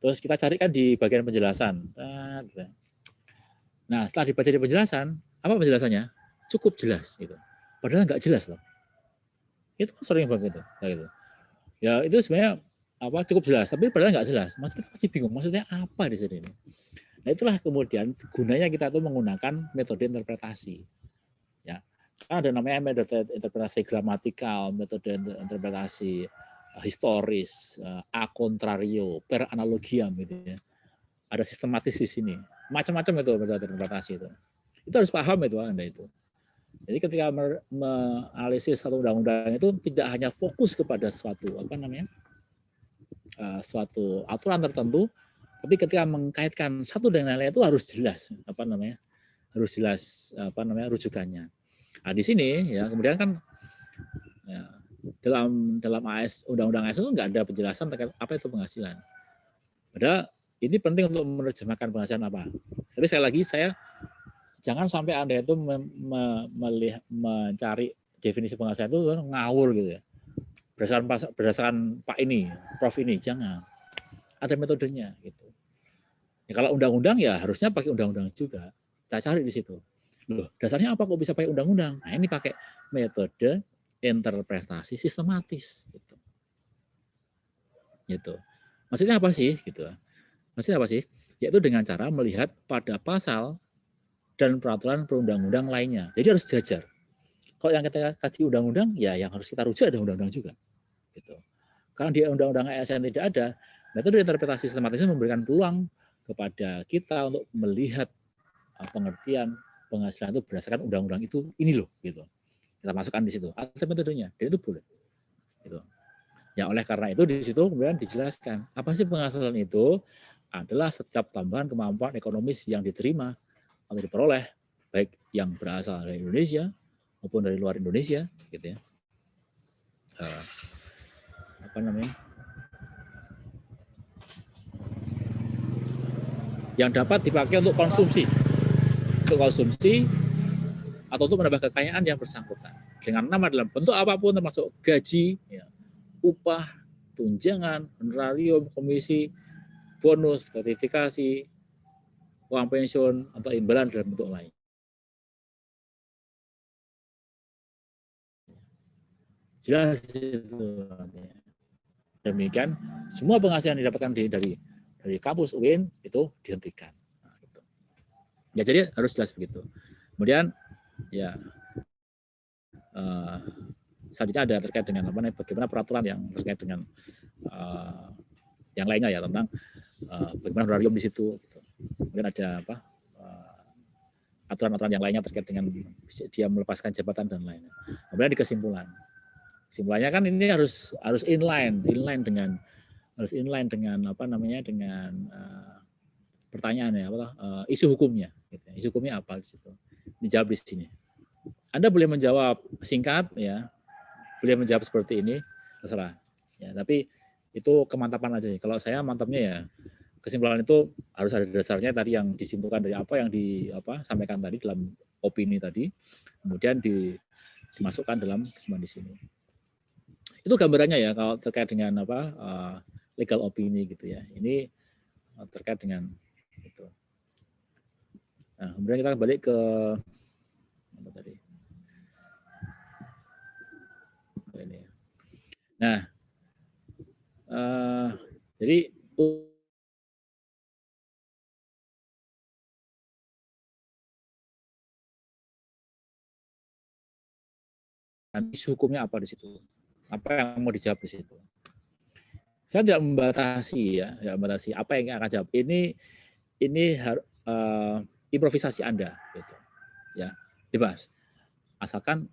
Speaker 2: Terus kita carikan di bagian penjelasan. Nah, setelah dibaca di penjelasan, apa penjelasannya? Cukup jelas gitu. Padahal nggak jelas loh. Itu kan sering banget itu, kayak gitu. Ya itu sebenarnya apa cukup jelas, tapi padahal nggak jelas. Mas kita masih bingung maksudnya apa di sini. Nah itulah kemudian gunanya kita tuh menggunakan metode interpretasi. Ya, kan ada namanya metode interpretasi gramatikal, metode interpretasi historis, a contrario, per analogiam gitu ya. Ada sistematis di sini. Macam-macam itu metode interpretasi itu. Itu harus paham itu Anda itu. Jadi ketika menganalisis satu undang-undang itu tidak hanya fokus kepada suatu apa namanya suatu aturan tertentu, tapi ketika mengkaitkan satu dengan lain itu harus jelas apa namanya harus jelas apa namanya rujukannya. Nah di sini ya kemudian kan ya, dalam AS undang-undang AS itu nggak ada penjelasan terkait apa itu penghasilan. Padahal ini penting untuk menerjemahkan penghasilan apa. Tapi sekali lagi saya jangan sampai Anda itu mencari definisi penghasilan itu ngawur gitu ya. Berdasarkan Pak ini, Prof ini, jangan. Ada metodenya gitu. Ya, kalau undang-undang ya harusnya pakai undang-undang juga. Kita cari di situ. Loh, dasarnya apa kok bisa pakai undang-undang? Nah, ini pakai metode interpretasi sistematis gitu. Gitu. Maksudnya apa sih gitu? Maksudnya apa sih? Yaitu dengan cara melihat pada pasal dan peraturan perundang-undang lainnya. Jadi harus sejajar. Kalau yang kita kaji undang-undang, ya yang harus kita rujuk ada undang-undang juga. Gitu. Karena di undang-undang ASN tidak ada, metode interpretasi sistematis memberikan peluang kepada kita untuk melihat pengertian penghasilan itu berdasarkan undang-undang itu ini loh gitu. Kita masukkan di situ. Ada metodenya, dan itu boleh. Gitu. Ya oleh karena itu di situ kemudian dijelaskan apa sih penghasilan itu adalah setiap tambahan kemampuan ekonomis yang diterima atau diperoleh baik yang berasal dari Indonesia maupun dari luar Indonesia gitu ya. Apa namanya? Yang dapat dipakai untuk konsumsi atau untuk menambah kekayaan yang bersangkutan dengan nama dalam bentuk apapun termasuk gaji, ya, upah, tunjangan, honorarium, komisi, bonus, gratifikasi, uang pensiun atau imbalan dalam bentuk lain. Jelas itu. Demikian semua penghasilan yang didapatkan dari kampus UIN itu dihentikan. Nah, gitu. Ya jadi harus jelas begitu. Kemudian ya selanjutnya ada terkait dengan apa bagaimana peraturan yang terkait dengan yang lainnya ya tentang bagaimana honorarium di situ. Gitu. Kemudian ada apa aturan-aturan yang lainnya terkait dengan dia melepaskan jabatan dan lainnya. Kemudian di kesimpulannya kan ini harus inline dengan apa namanya dengan pertanyaan ya isu hukumnya. Gitu. Isu hukumnya apa di situ? Dijawab di sini. Anda boleh menjawab singkat ya, boleh menjawab seperti ini, terserah. Ya, tapi itu kemantapan aja. Kalau saya mantapnya ya kesimpulan itu harus ada dasarnya tadi yang disimpulkan dari apa yang sampaikan tadi dalam opini tadi, kemudian dimasukkan dalam kesimpulan di sini. Itu gambarannya ya kalau terkait dengan legal opini gitu ya. Ini terkait dengan itu. Nah, kemudian kita balik ke apa tadi? Ke ini. Nah, jadi Dan isu hukumnya apa di situ? Apa yang mau dijawab di situ? Saya tidak membatasi ya, tidak membatasi apa yang akan jawab. Ini improvisasi Anda, gitu. Ya, bebas. Asalkan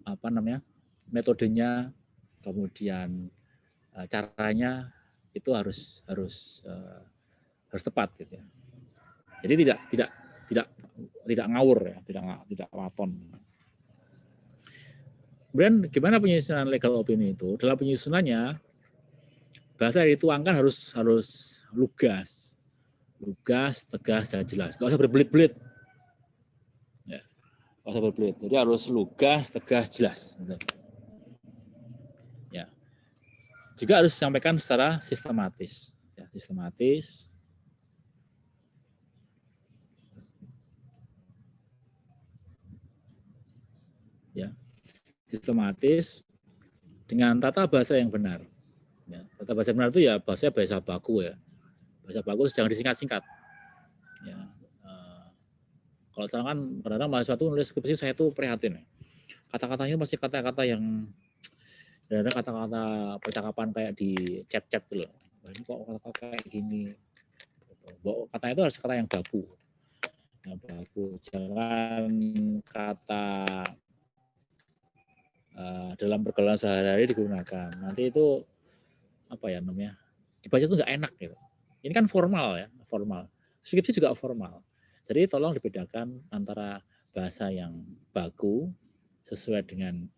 Speaker 2: apa namanya, metodenya, kemudian caranya itu harus tepat, gitu ya. Jadi tidak ngawur ya, tidak waton. Kemudian gimana penyusunan legal opinion itu? Dalam penyusunannya bahasa yang dituangkan harus lugas, tegas dan jelas. Nggak usah berbelit-belit. Ya, nggak usah berbelit. Jadi harus lugas, tegas, jelas. Ya. Juga harus disampaikan secara sistematis. Ya, sistematis. Ya, sistematis dengan tata bahasa yang benar. Ya, tata bahasa yang benar itu ya bahasa baku ya. Bahasa baku jangan disingkat-singkat. Ya, kalau sekarang kan kadang-kadang mahasiswa itu nulis skripsi saya tuh prihatin. Ya. Kata-katanya masih kata-kata yang ada kata-kata percakapan kayak di chat-chat gitu loh. Ini kok kata-kata kayak gini. Kata itu harus kata yang baku. Yang baku. Jangan kata dalam pergaulan sehari-hari digunakan. Nanti itu apa ya namanya? Dibaca itu nggak enak gitu. Ini kan formal ya, formal. Skripsi juga formal. Jadi tolong dibedakan antara bahasa yang baku sesuai dengan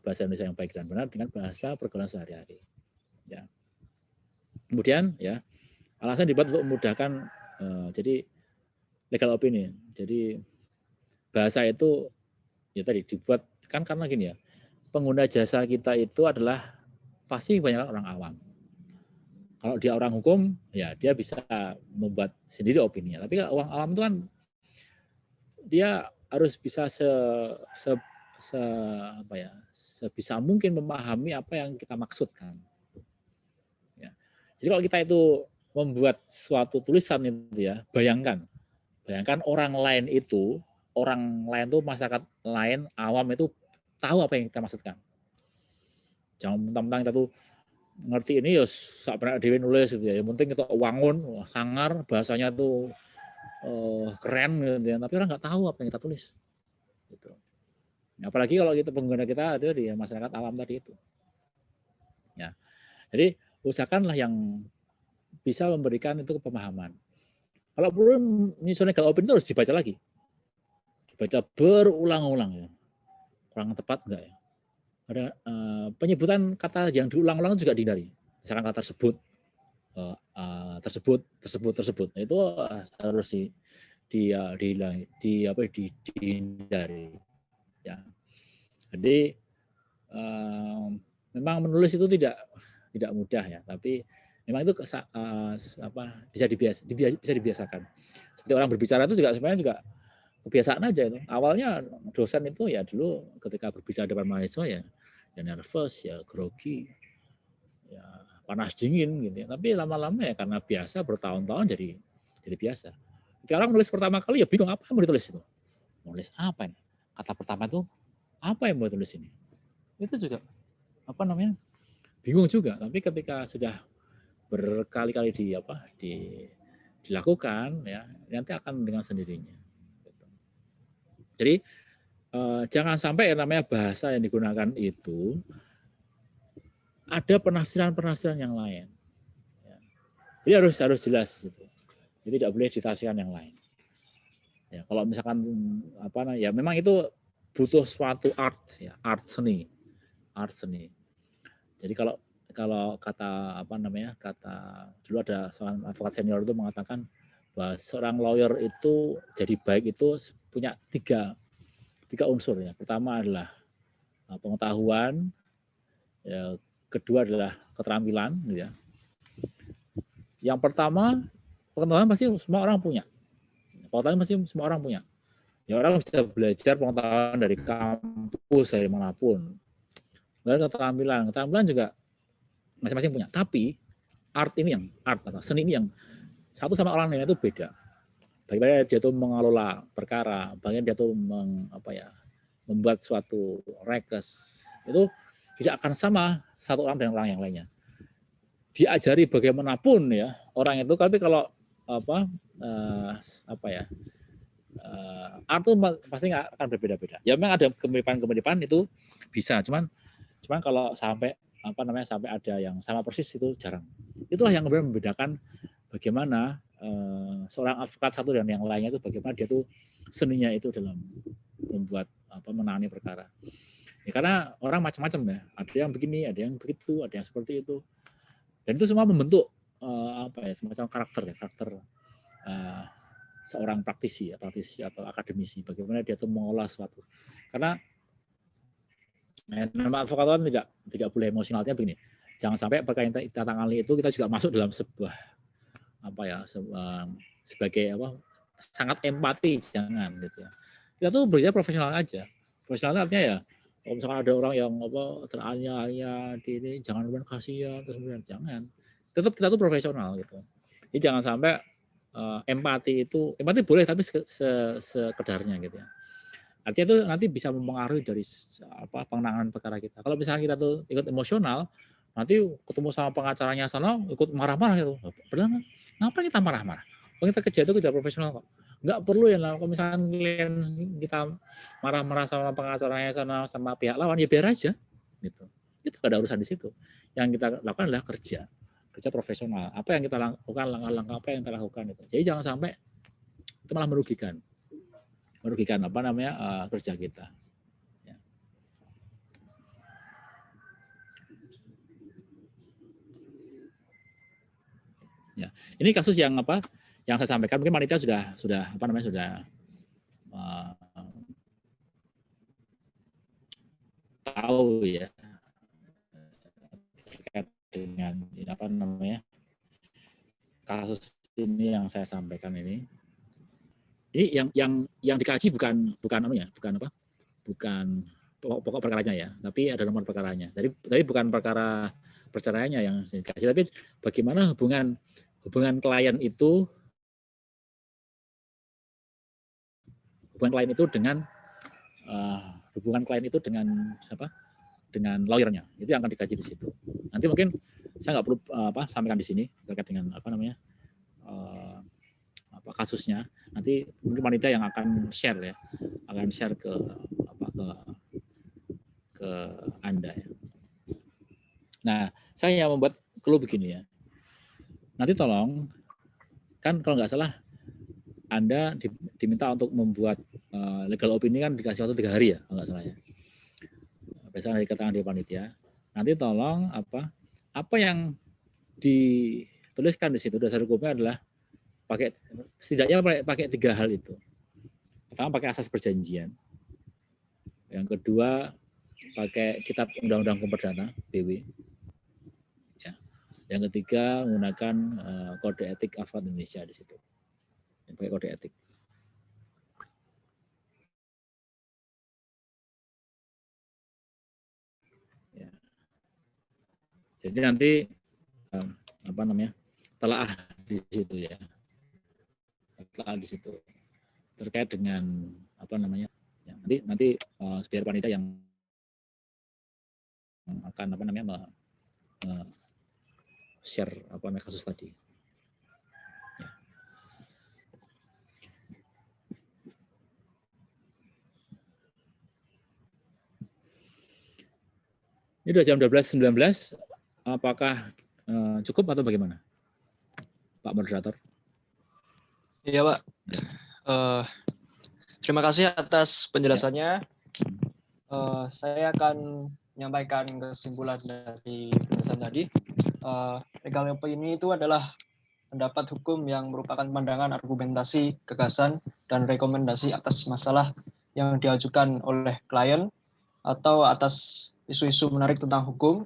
Speaker 2: bahasa Indonesia yang baik dan benar dengan bahasa pergaulan sehari-hari. Ya. Kemudian ya alasan dibuat untuk memudahkan jadi legal opinion. Jadi bahasa itu ya tadi dibuat kan karena gini ya. Pengguna jasa kita itu adalah pasti banyak orang awam. Kalau dia orang hukum, ya dia bisa membuat sendiri opininya. Tapi kalau orang awam itu kan dia harus bisa sebisa mungkin memahami apa yang kita maksudkan. Ya. Jadi kalau kita itu membuat suatu tulisan itu ya, bayangkan orang lain itu masyarakat lain awam itu tahu apa yang kita maksudkan. Jangan mentang-mentang kita tuh ngerti ini ya sak benak dhewe nulis gitu ya. Yang penting kita wangun, sangar, bahasanya tuh keren gitu ya. Tapi orang nggak tahu apa yang kita tulis. Gitu. Apalagi kalau kita pengguna kita ada di masyarakat awam tadi itu. Ya. Jadi usahakanlah yang bisa memberikan itu pemahaman. Kalau perlu misalnya legal opinion itu harus dibaca lagi. Dibaca berulang-ulang ya. Kurang tepat enggak ya? Ada penyebutan kata yang diulang-ulang juga dihindari. Misalkan kata tersebut, nah, itu harus dihindari. Ya. Jadi memang menulis itu tidak mudah ya, tapi memang itu bisa dibiasakan. Seperti orang berbicara itu juga sebenarnya juga kebiasaan aja itu. Awalnya dosen itu ya dulu ketika berbicara depan mahasiswa ya nervous, ya grogi, ya panas dingin gitu ya. Tapi lama-lama ya karena biasa bertahun-tahun jadi biasa. Sekarang nulis pertama kali ya bingung apa yang mau ditulis itu. Nulis apa ini? Kata pertama itu apa yang mau ditulis ini? Itu juga bingung juga. Tapi ketika sudah berkali-kali dilakukan ya nanti akan dengan sendirinya. Jadi jangan sampai yang namanya bahasa yang digunakan itu ada penafsiran yang lain. Ya. Jadi harus jelas gitu. Jadi tidak boleh ditafsirkan yang lain. Ya, kalau misalkan ya memang itu butuh suatu art seni. Jadi kalau kata dulu ada seorang advokat senior itu mengatakan bahwa seorang lawyer itu jadi baik itu punya tiga unsur ya. Pertama adalah pengetahuan, ya, kedua adalah keterampilan ya. Yang pertama pengetahuan pasti semua orang punya. Pengetahuan pasti semua orang punya. Ya orang bisa belajar pengetahuan dari kampus dari manapun. Dan keterampilan juga masing-masing punya. Tapi seni ini yang satu sama orang lain itu beda. Bagaimana dia tuh mengelola perkara, bagaimana dia tuh membuat suatu rekes itu tidak akan sama satu orang dengan orang yang lainnya. Diajari bagaimanapun ya orang itu, tapi kalau art itu pasti nggak akan berbeda-beda. Ya memang ada kemiripan itu bisa, cuman kalau sampai sampai ada yang sama persis itu jarang. Itulah yang kemudian membedakan bagaimana seorang advokat satu dan yang lainnya itu bagaimana dia tuh seninya itu dalam membuat menangani perkara. Ya, karena orang macam-macam ya, ada yang begini, ada yang begitu, ada yang seperti itu, dan itu semua membentuk semacam karakter seorang praktisi atau akademisi, bagaimana dia tuh mengolah suatu. Karena nama advokat kan tidak boleh emosionalnya begini. Jangan sampai perkara yang kita tangani itu kita juga masuk dalam sebuah sebagai sangat empati, jangan gitu ya. Kita tuh bekerja profesional aja. Profesional artinya ya kalau misalkan ada orang yang teraniaya di ini, jangan kemudian kasihan terus kemudian jangan. Tetap kita tuh profesional gitu. Jadi jangan sampai empati boleh tapi sekedarnya gitu ya. Artinya itu nanti bisa mempengaruhi dari penanganan perkara kita. Kalau misalnya kita tuh ikut emosional, nanti ketemu sama pengacaranya sana ikut marah-marah gitu. Padahal ngapain kita marah-marah? Kalau kita kerja itu kerja profesional kok. Nggak perlu ya, kalau misalnya kita marah-marah sama pengacaranya sana sama pihak lawan, ya biar aja gitu. Itu nggak ada urusan di situ. Yang kita lakukan adalah kerja profesional. Apa yang kita lakukan, langkah-langkah apa yang kita lakukan itu. Jadi jangan sampai itu malah merugikan kerja kita. Ya. Ini kasus yang saya sampaikan, mungkin panitia sudah tahu ya terkait dengan kasus ini yang saya sampaikan ini. Ini yang dikaji bukan pokok perkaranya ya, tapi ada nomor perkaranya. Tapi bukan perkara perceraiannya yang dikaji, tapi bagaimana hubungan klien itu dengan lawyernya. Itu yang akan dikaji di situ. Nanti mungkin saya nggak perlu sampaikan di sini terkait dengan kasusnya. Nanti mungkin panitia yang akan share ke Anda ya. Nah, saya membuat clue begini ya. Nanti tolong, kan kalau nggak salah Anda diminta untuk membuat legal opinion kan dikasih waktu 3 hari ya, kalau nggak salah ya. Berdasarkan dari keterangan dari panitia. Nanti tolong apa yang dituliskan di situ dasar hukumnya adalah setidaknya pakai 3 hal itu. Pertama pakai asas perjanjian. Yang kedua pakai kitab undang-undang hukum perdata BW. Ya. Yang ketiga menggunakan kode etik advokat Indonesia di situ. Pakai kode etik. Ya. Jadi nanti telaah di situ ya. Telaah di situ terkait dengan ya, nanti biar panitia yang akan share kasus tadi. Ya. Ini sudah jam 12.19, apakah cukup atau bagaimana, Pak Moderator?
Speaker 1: Iya, Pak. Terima kasih atas penjelasannya. Saya akan menyampaikan kesimpulan dari penjelasan tadi. Legal opinion itu adalah pendapat hukum yang merupakan pandangan, argumentasi, gagasan, dan rekomendasi atas masalah yang diajukan oleh klien atau atas isu-isu menarik tentang hukum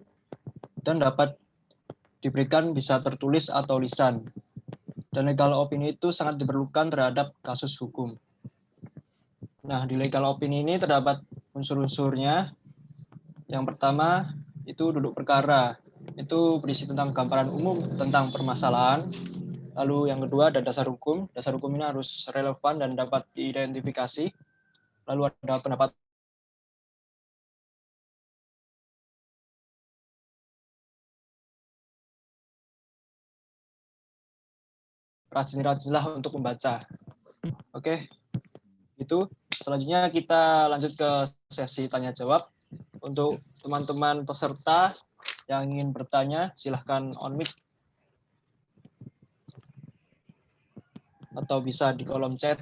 Speaker 1: dan dapat diberikan bisa tertulis atau lisan. Dan legal opinion itu sangat diperlukan terhadap kasus hukum. Nah, di legal opinion ini terdapat unsur-unsurnya. Yang pertama, itu duduk perkara. Itu berisi tentang gambaran umum tentang permasalahan. Lalu yang kedua ada dasar hukum. Dasar hukum ini harus relevan dan dapat diidentifikasi. Lalu ada pendapat rajin-rajinlah untuk membaca. Oke, itu. Selanjutnya kita lanjut ke sesi tanya jawab. Untuk teman-teman peserta yang ingin bertanya, silahkan on mic atau bisa di kolom chat.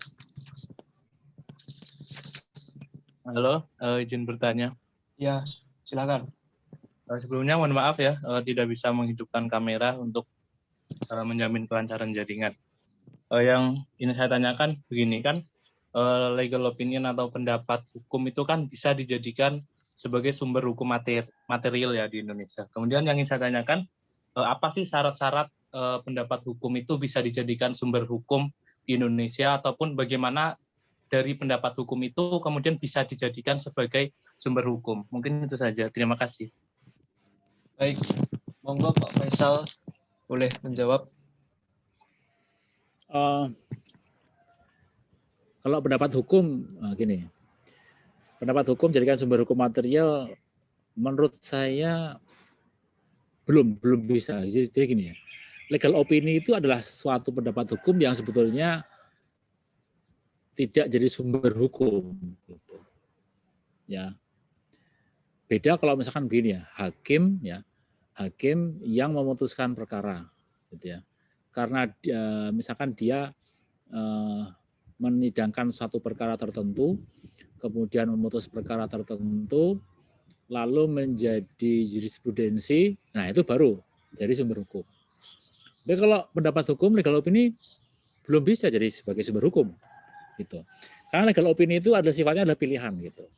Speaker 5: Halo, izin bertanya.
Speaker 1: Ya, silahkan.
Speaker 5: Sebelumnya mohon maaf ya, tidak bisa menghidupkan kamera untuk menjamin kelancaran jaringan. Yang ini saya tanyakan begini kan, legal opinion atau pendapat hukum itu kan bisa dijadikan sebagai sumber hukum material ya di Indonesia. Kemudian yang ingin saya tanyakan, apa sih syarat-syarat pendapat hukum itu bisa dijadikan sumber hukum di Indonesia, ataupun bagaimana dari pendapat hukum itu kemudian bisa dijadikan sebagai sumber hukum. Mungkin itu saja. Terima kasih.
Speaker 1: Baik, monggo Pak Faisal boleh menjawab.
Speaker 2: Kalau pendapat hukum, gini, pendapat hukum jadikan sumber hukum material, menurut saya belum bisa. Jadi gini ya, legal opini itu adalah suatu pendapat hukum yang sebetulnya tidak jadi sumber hukum. Gitu. Ya, beda kalau misalkan begini ya, hakim yang memutuskan perkara, gitu ya. Karena misalkan dia menyidangkan suatu perkara tertentu, kemudian memutus perkara tertentu, lalu menjadi jurisprudensi, nah itu baru jadi sumber hukum. Tapi kalau pendapat hukum, legal opini belum bisa jadi sebagai sumber hukum, gitu. Karena legal opini itu adalah sifatnya adalah pilihan, gitu.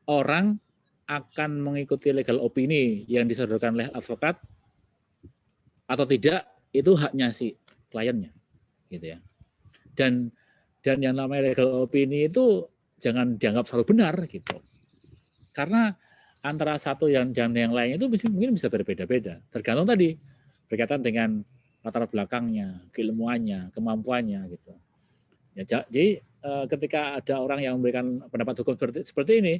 Speaker 2: Orang akan mengikuti legal opini yang disodorkan oleh advokat atau tidak, itu haknya si kliennya, gitu ya. Dan yang namanya legal opini itu jangan dianggap selalu benar, gitu. Karena antara satu dan yang lain itu mungkin bisa berbeda-beda, tergantung tadi berkaitan dengan latar belakangnya, keilmuannya, kemampuannya, gitu. Ya, jadi ketika ada orang yang memberikan pendapat hukum seperti ini,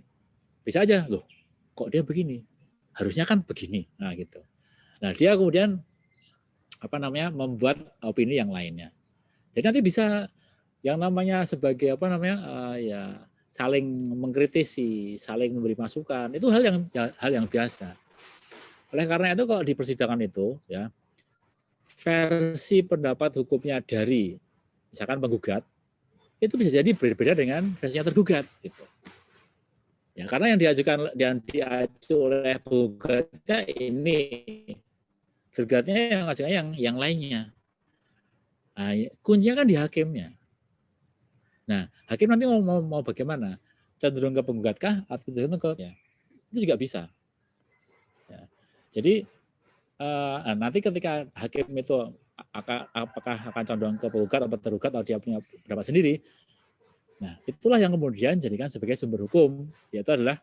Speaker 2: bisa aja, loh, kok dia begini? Harusnya kan begini. Nah, gitu. Nah, dia kemudian membuat opini yang lainnya. Jadi nanti bisa yang namanya sebagai ya saling mengkritisi, saling memberi masukan, itu hal yang biasa. Oleh karena itu kalau di persidangan itu ya, versi pendapat hukumnya dari misalkan penggugat itu bisa jadi berbeda dengan versinya tergugat, gitu. Ya, karena yang diacu oleh penggugatnya ini, tergugatnya yang lainnya. Nah, kuncinya kan di hakimnya. Nah, hakim nanti mau bagaimana? Cenderung ke penggugatkah atau cenderung ke ya? Itu juga bisa. Ya. Jadi nanti ketika hakim itu apakah akan condong ke penggugat atau tergugat atau dia punya pendapat sendiri, nah itulah yang kemudian jadikan sebagai sumber hukum, yaitu adalah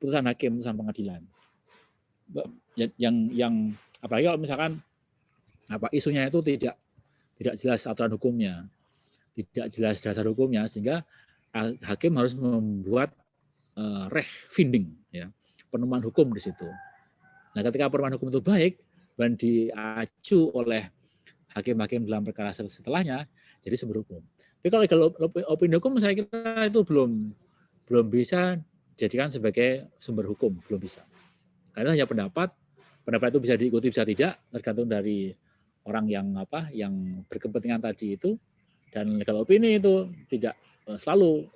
Speaker 2: putusan hakim, putusan pengadilan. Yang apalagi kalau misalkan isunya itu tidak jelas aturan hukumnya, tidak jelas dasar hukumnya, sehingga hakim harus membuat finding, ya, penemuan hukum di situ. Nah, ketika penemuan hukum itu baik dan diacu oleh hakim-hakim dalam perkara setelahnya, jadi sumber hukum. Tapi kalau legal opini hukum, saya kira itu belum bisa dijadikan sebagai sumber hukum, belum bisa. Karena hanya pendapat itu bisa diikuti bisa tidak, tergantung dari orang yang berkepentingan tadi itu. Dan legal opini itu tidak selalu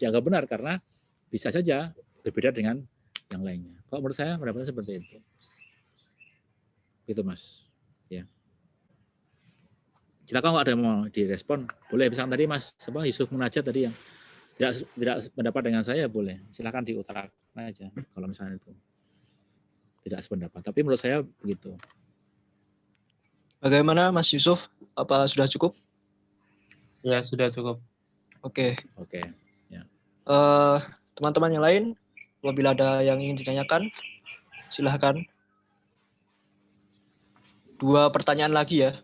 Speaker 2: dianggap benar, karena bisa saja berbeda dengan yang lainnya. Kalau menurut saya pendapatnya seperti itu. Gitu, Mas. Ya. Silakan kalau ada yang mau direspon, boleh. Misalkan tadi Mas Yusuf Munajat tadi yang tidak pendapat dengan saya, boleh. Silakan diutarakan aja kalau misalnya itu tidak sependapat. Tapi menurut saya begitu.
Speaker 1: Bagaimana Mas Yusuf? Apa sudah cukup?
Speaker 5: Ya, sudah cukup.
Speaker 1: Oke.
Speaker 2: Ya.
Speaker 1: Teman-teman yang lain, apabila ada yang ingin ditanyakan, silahkan. 2 pertanyaan lagi ya.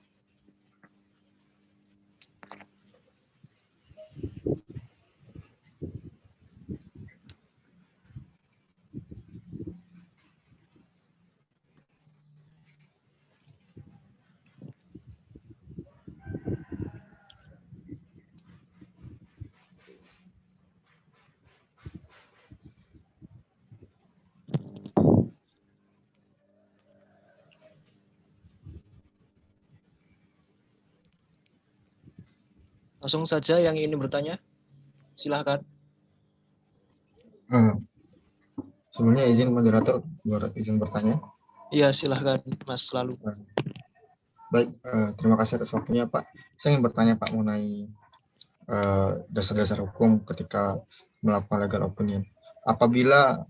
Speaker 1: Langsung saja yang ingin bertanya, silahkan.
Speaker 3: Sebelumnya izin moderator buat izin bertanya.
Speaker 1: Iya, silahkan Mas Lalu.
Speaker 3: Baik, terima kasih atas waktunya Pak. Saya ingin bertanya Pak mengenai dasar-dasar hukum ketika melakukan legal opinion. Apabila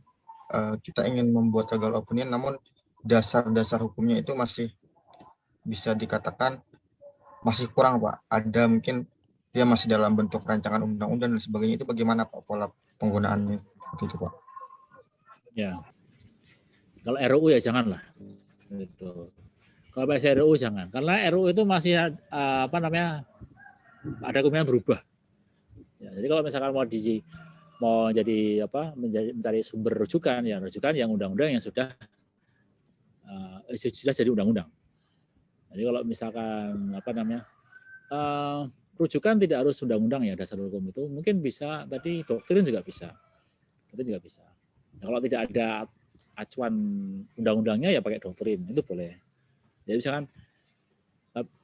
Speaker 3: kita ingin membuat legal opinion, namun dasar-dasar hukumnya itu masih bisa dikatakan masih kurang Pak. Ada mungkin dia masih dalam bentuk rancangan undang-undang dan sebagainya, itu bagaimana Pak pola penggunaannya seperti itu Pak?
Speaker 2: Ya, kalau RUU ya janganlah. Gitu. Kalau RUU jangan, karena RUU itu masih apa namanya, ada kemungkinan berubah. Ya, jadi kalau misalkan mau jadi apa, mencari sumber rujukan, ya rujukan yang undang-undang yang sudah jadi undang-undang. Jadi kalau misalkan apa namanya, rujukan tidak harus undang-undang ya, dasar hukum itu mungkin bisa tadi doktrin juga bisa, itu juga bisa. Nah, kalau tidak ada acuan undang-undangnya ya pakai doktrin, itu boleh. Jadi misalkan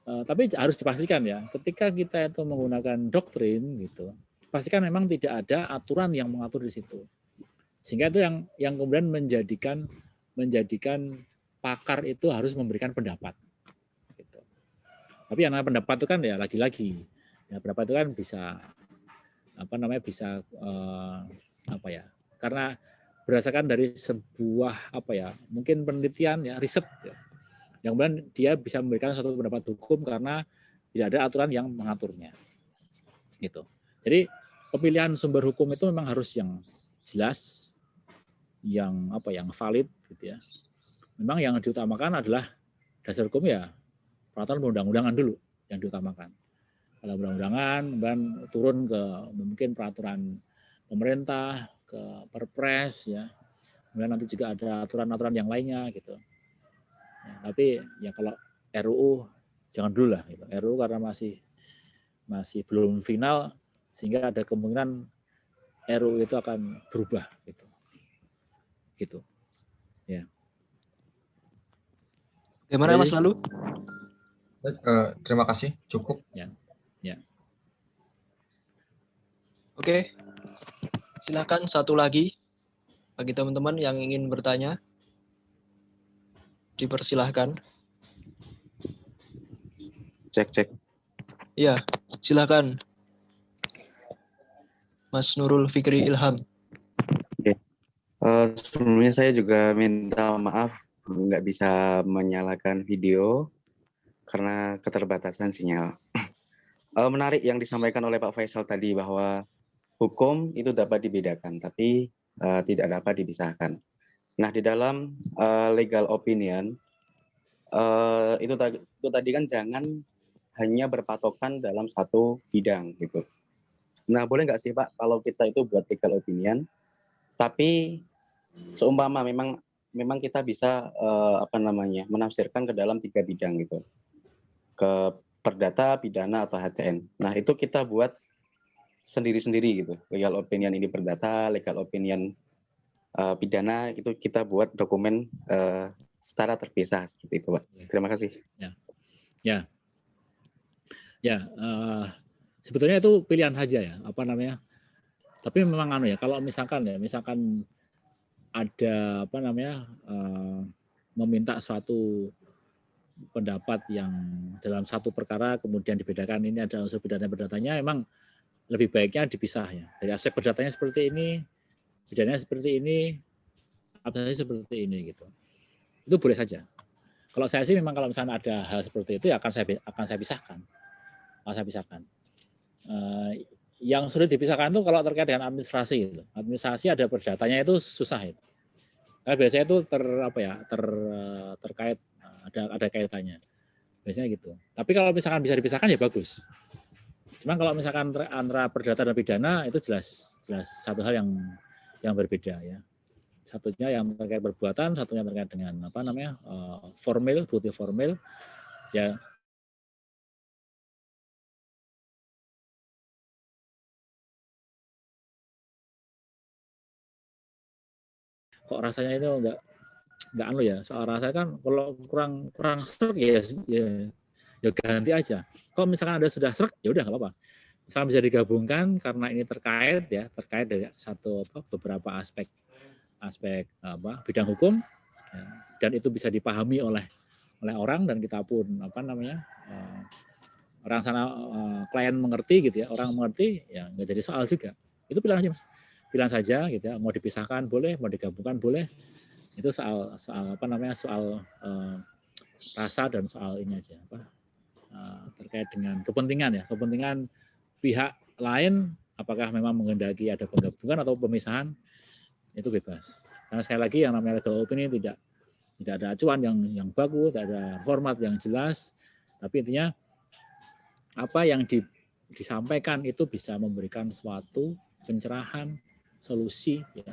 Speaker 2: tapi harus dipastikan ya, ketika kita itu menggunakan doktrin gitu, pastikan memang tidak ada aturan yang mengatur di situ. Sehingga itu yang kemudian menjadikan pakar itu harus memberikan pendapat. Gitu. Tapi yang namanya pendapat itu kan ya lagi-lagi, ya pendapat itu kan bisa apa namanya, bisa apa ya? Karena berdasarkan dari sebuah apa ya, mungkin penelitian ya, riset ya, yang kemudian dia bisa memberikan suatu pendapat hukum karena tidak ada aturan yang mengaturnya. Gitu. Jadi pemilihan sumber hukum itu memang harus yang jelas, yang apa, yang valid gitu ya. Memang yang diutamakan adalah dasar hukum ya peraturan perundang-undangan dulu yang diutamakan. Kalau perundang-undangan dan turun ke mungkin peraturan pemerintah, ke Perpres ya. Kemudian nanti juga ada aturan-aturan yang lainnya gitu. Ya, tapi ya kalau RUU jangan dulu lah gitu. RUU karena masih belum final sehingga ada kemungkinan RUU itu akan berubah gitu. Gitu. Ya.
Speaker 1: Bagaimana Mas Lalu?
Speaker 3: Baik, terima kasih, cukup.
Speaker 2: Ya.
Speaker 1: Oke, silakan satu lagi bagi teman-teman yang ingin bertanya. Dipersilahkan.
Speaker 4: Cek.
Speaker 1: Iya, silakan. Mas Nurul Fikri Ilham.
Speaker 4: Sebelumnya saya juga minta maaf nggak bisa menyalakan video karena keterbatasan sinyal. Menarik yang disampaikan oleh Pak Faisal tadi bahwa hukum itu dapat dibedakan, tapi tidak dapat dipisahkan. Nah, di dalam legal opinion itu tadi kan jangan hanya berpatokan dalam satu bidang gitu. Nah, boleh nggak sih Pak kalau kita itu buat legal opinion, tapi seumpama memang kita bisa menafsirkan ke dalam 3 bidang gitu, ke perdata, pidana atau HTN. Nah, itu kita buat sendiri-sendiri gitu. Legal opinion ini perdata, legal opinion pidana, itu kita buat dokumen secara terpisah seperti itu Pak. Terima kasih.
Speaker 2: Sebetulnya itu pilihan saja ya, apa namanya. Tapi memang kalau misalkan ada apa namanya, meminta suatu pendapat yang dalam satu perkara kemudian dibedakan, ini ada unsur pidana perdatanya, memang lebih baiknya dipisah ya. Dari aspek perdatanya seperti ini, pidananya seperti ini, aplikasi seperti ini gitu. Itu boleh saja. Kalau saya sih memang kalau misalnya ada hal seperti itu ya akan saya pisahkan. Yang sulit dipisahkan itu kalau terkait dengan administrasi gitu. Administrasi ada perdatanya itu susah itu. Karena biasanya itu terkait ada kaitannya. Biasanya gitu. Tapi kalau misalkan bisa dipisahkan ya bagus. Cuman kalau misalkan antara perdata dan pidana itu jelas satu hal yang berbeda ya. Satunya yang terkait perbuatan, satunya terkait dengan formal, bukti formal ya. Kok rasanya itu enggak ya, soal rasanya kan kalau kurang serak ya ganti aja. Kalau misalkan ada sudah serak ya udah nggak apa-apa. Misal bisa digabungkan karena ini terkait dari beberapa aspek bidang hukum, ya, dan itu bisa dipahami oleh orang, dan kita pun orang sana klien mengerti gitu ya, orang mengerti ya, nggak jadi soal juga. Itu pilihan aja Mas. Pilihan saja gitu ya, mau dipisahkan boleh, mau digabungkan boleh. Itu soal rasa dan soal ini aja terkait dengan kepentingan pihak lain, apakah memang menghendaki ada penggabungan atau pemisahan, itu bebas. Karena sekali lagi yang namanya legal opinion tidak ada acuan yang baku, tidak ada format yang jelas, tapi intinya apa yang disampaikan itu bisa memberikan suatu pencerahan, solusi ya,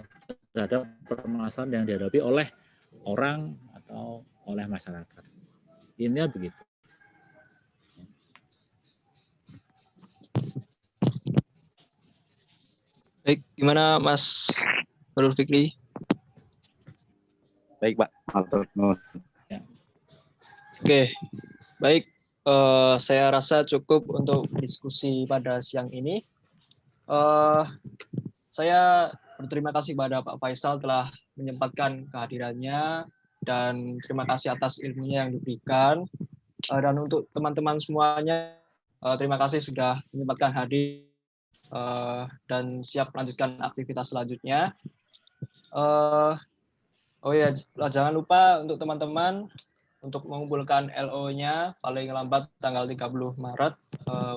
Speaker 2: terhadap permasalahan yang dihadapi oleh orang atau oleh masyarakat. Intinya begitu.
Speaker 1: Baik, gimana Mas Nurul Fikri?
Speaker 4: Baik Pak, matur nuwun.
Speaker 1: Oke, baik. Saya rasa cukup untuk diskusi pada siang ini. Saya berterima kasih kepada Pak Faisal telah menyempatkan kehadirannya, dan terima kasih atas ilmunya yang diberikan. Dan untuk teman-teman semuanya, terima kasih sudah menyempatkan hadir dan siap melanjutkan aktivitas selanjutnya. Oh ya, jangan lupa untuk teman-teman untuk mengumpulkan LO-nya paling lambat tanggal 30 Maret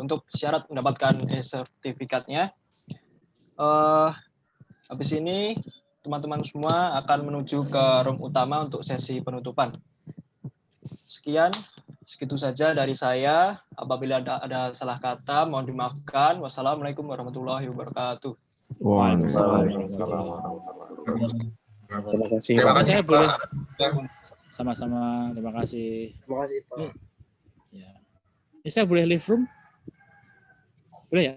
Speaker 1: untuk syarat mendapatkan sertifikatnya. Habis ini teman-teman semua akan menuju ke room utama untuk sesi penutupan. Sekian, segitu saja dari saya. Apabila ada salah kata, mohon dimaafkan. Wassalamualaikum warahmatullahi wabarakatuh.
Speaker 2: Waalaikumsalam.
Speaker 4: Terima kasih
Speaker 3: Terima
Speaker 4: Pak.
Speaker 3: kasih
Speaker 2: Saya boleh
Speaker 3: Pak.
Speaker 2: sama-sama, terima kasih.
Speaker 6: Terima kasih Pak.
Speaker 2: Ya. Ini saya boleh leave room? Boleh ya?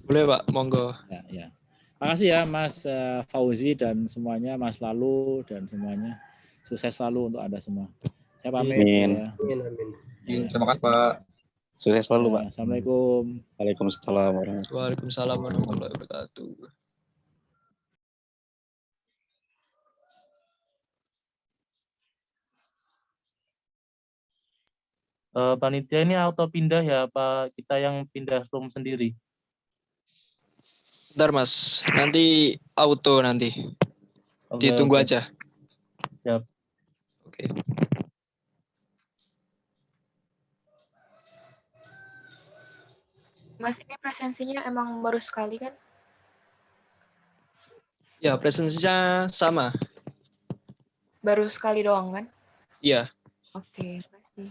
Speaker 1: Boleh Pak, monggo.
Speaker 2: Ya. Makasih ya Mas Fauzi dan semuanya, Mas Lalu dan semuanya. Sukses selalu untuk Anda semua. Saya pamit.
Speaker 4: Amin.
Speaker 2: Ya.
Speaker 6: Amin.
Speaker 3: Terima kasih Pak.
Speaker 4: Sukses selalu Pak.
Speaker 2: Assalamualaikum.
Speaker 4: Waalaikumsalam warahmatullahi wabarakatuh.
Speaker 1: Waalaikumsalam warahmatullahi wabarakatuh.
Speaker 5: Panitia ini auto pindah ya, apa kita yang pindah room sendiri?
Speaker 1: Bentar Mas, nanti auto nanti.
Speaker 5: Oke,
Speaker 1: Ditunggu
Speaker 5: oke.
Speaker 1: aja.
Speaker 5: Siap.
Speaker 1: Oke.
Speaker 7: Mas, ini presensinya emang baru sekali kan?
Speaker 1: Ya, presensinya sama.
Speaker 7: Baru sekali doang kan?
Speaker 1: Iya.
Speaker 7: Oke, makasih.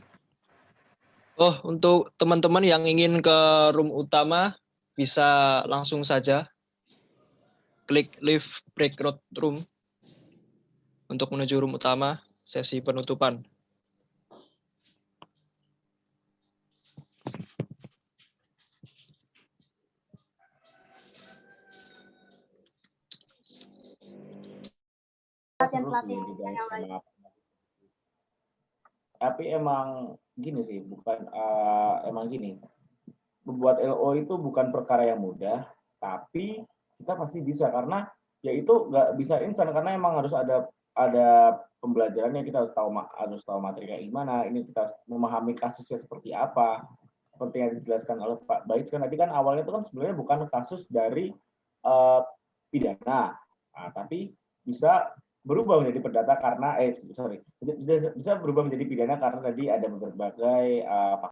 Speaker 1: Oh, untuk teman-teman yang ingin ke room utama, bisa langsung saja klik leave breakout room untuk menuju room utama sesi penutupan.
Speaker 2: Tapi emang gini sih, emang gini. Membuat LO itu bukan perkara yang mudah, tapi kita pasti bisa karena ya itu nggak bisa instan karena emang harus ada pembelajarannya, kita harus tahu materi kayak gimana, ini kita memahami kasusnya seperti apa, seperti yang dijelaskan oleh Pak Baik kan tadi kan awalnya itu kan sebenarnya bukan kasus dari pidana, tapi bisa berubah menjadi perdata karena bisa berubah menjadi pidana karena tadi ada berbagai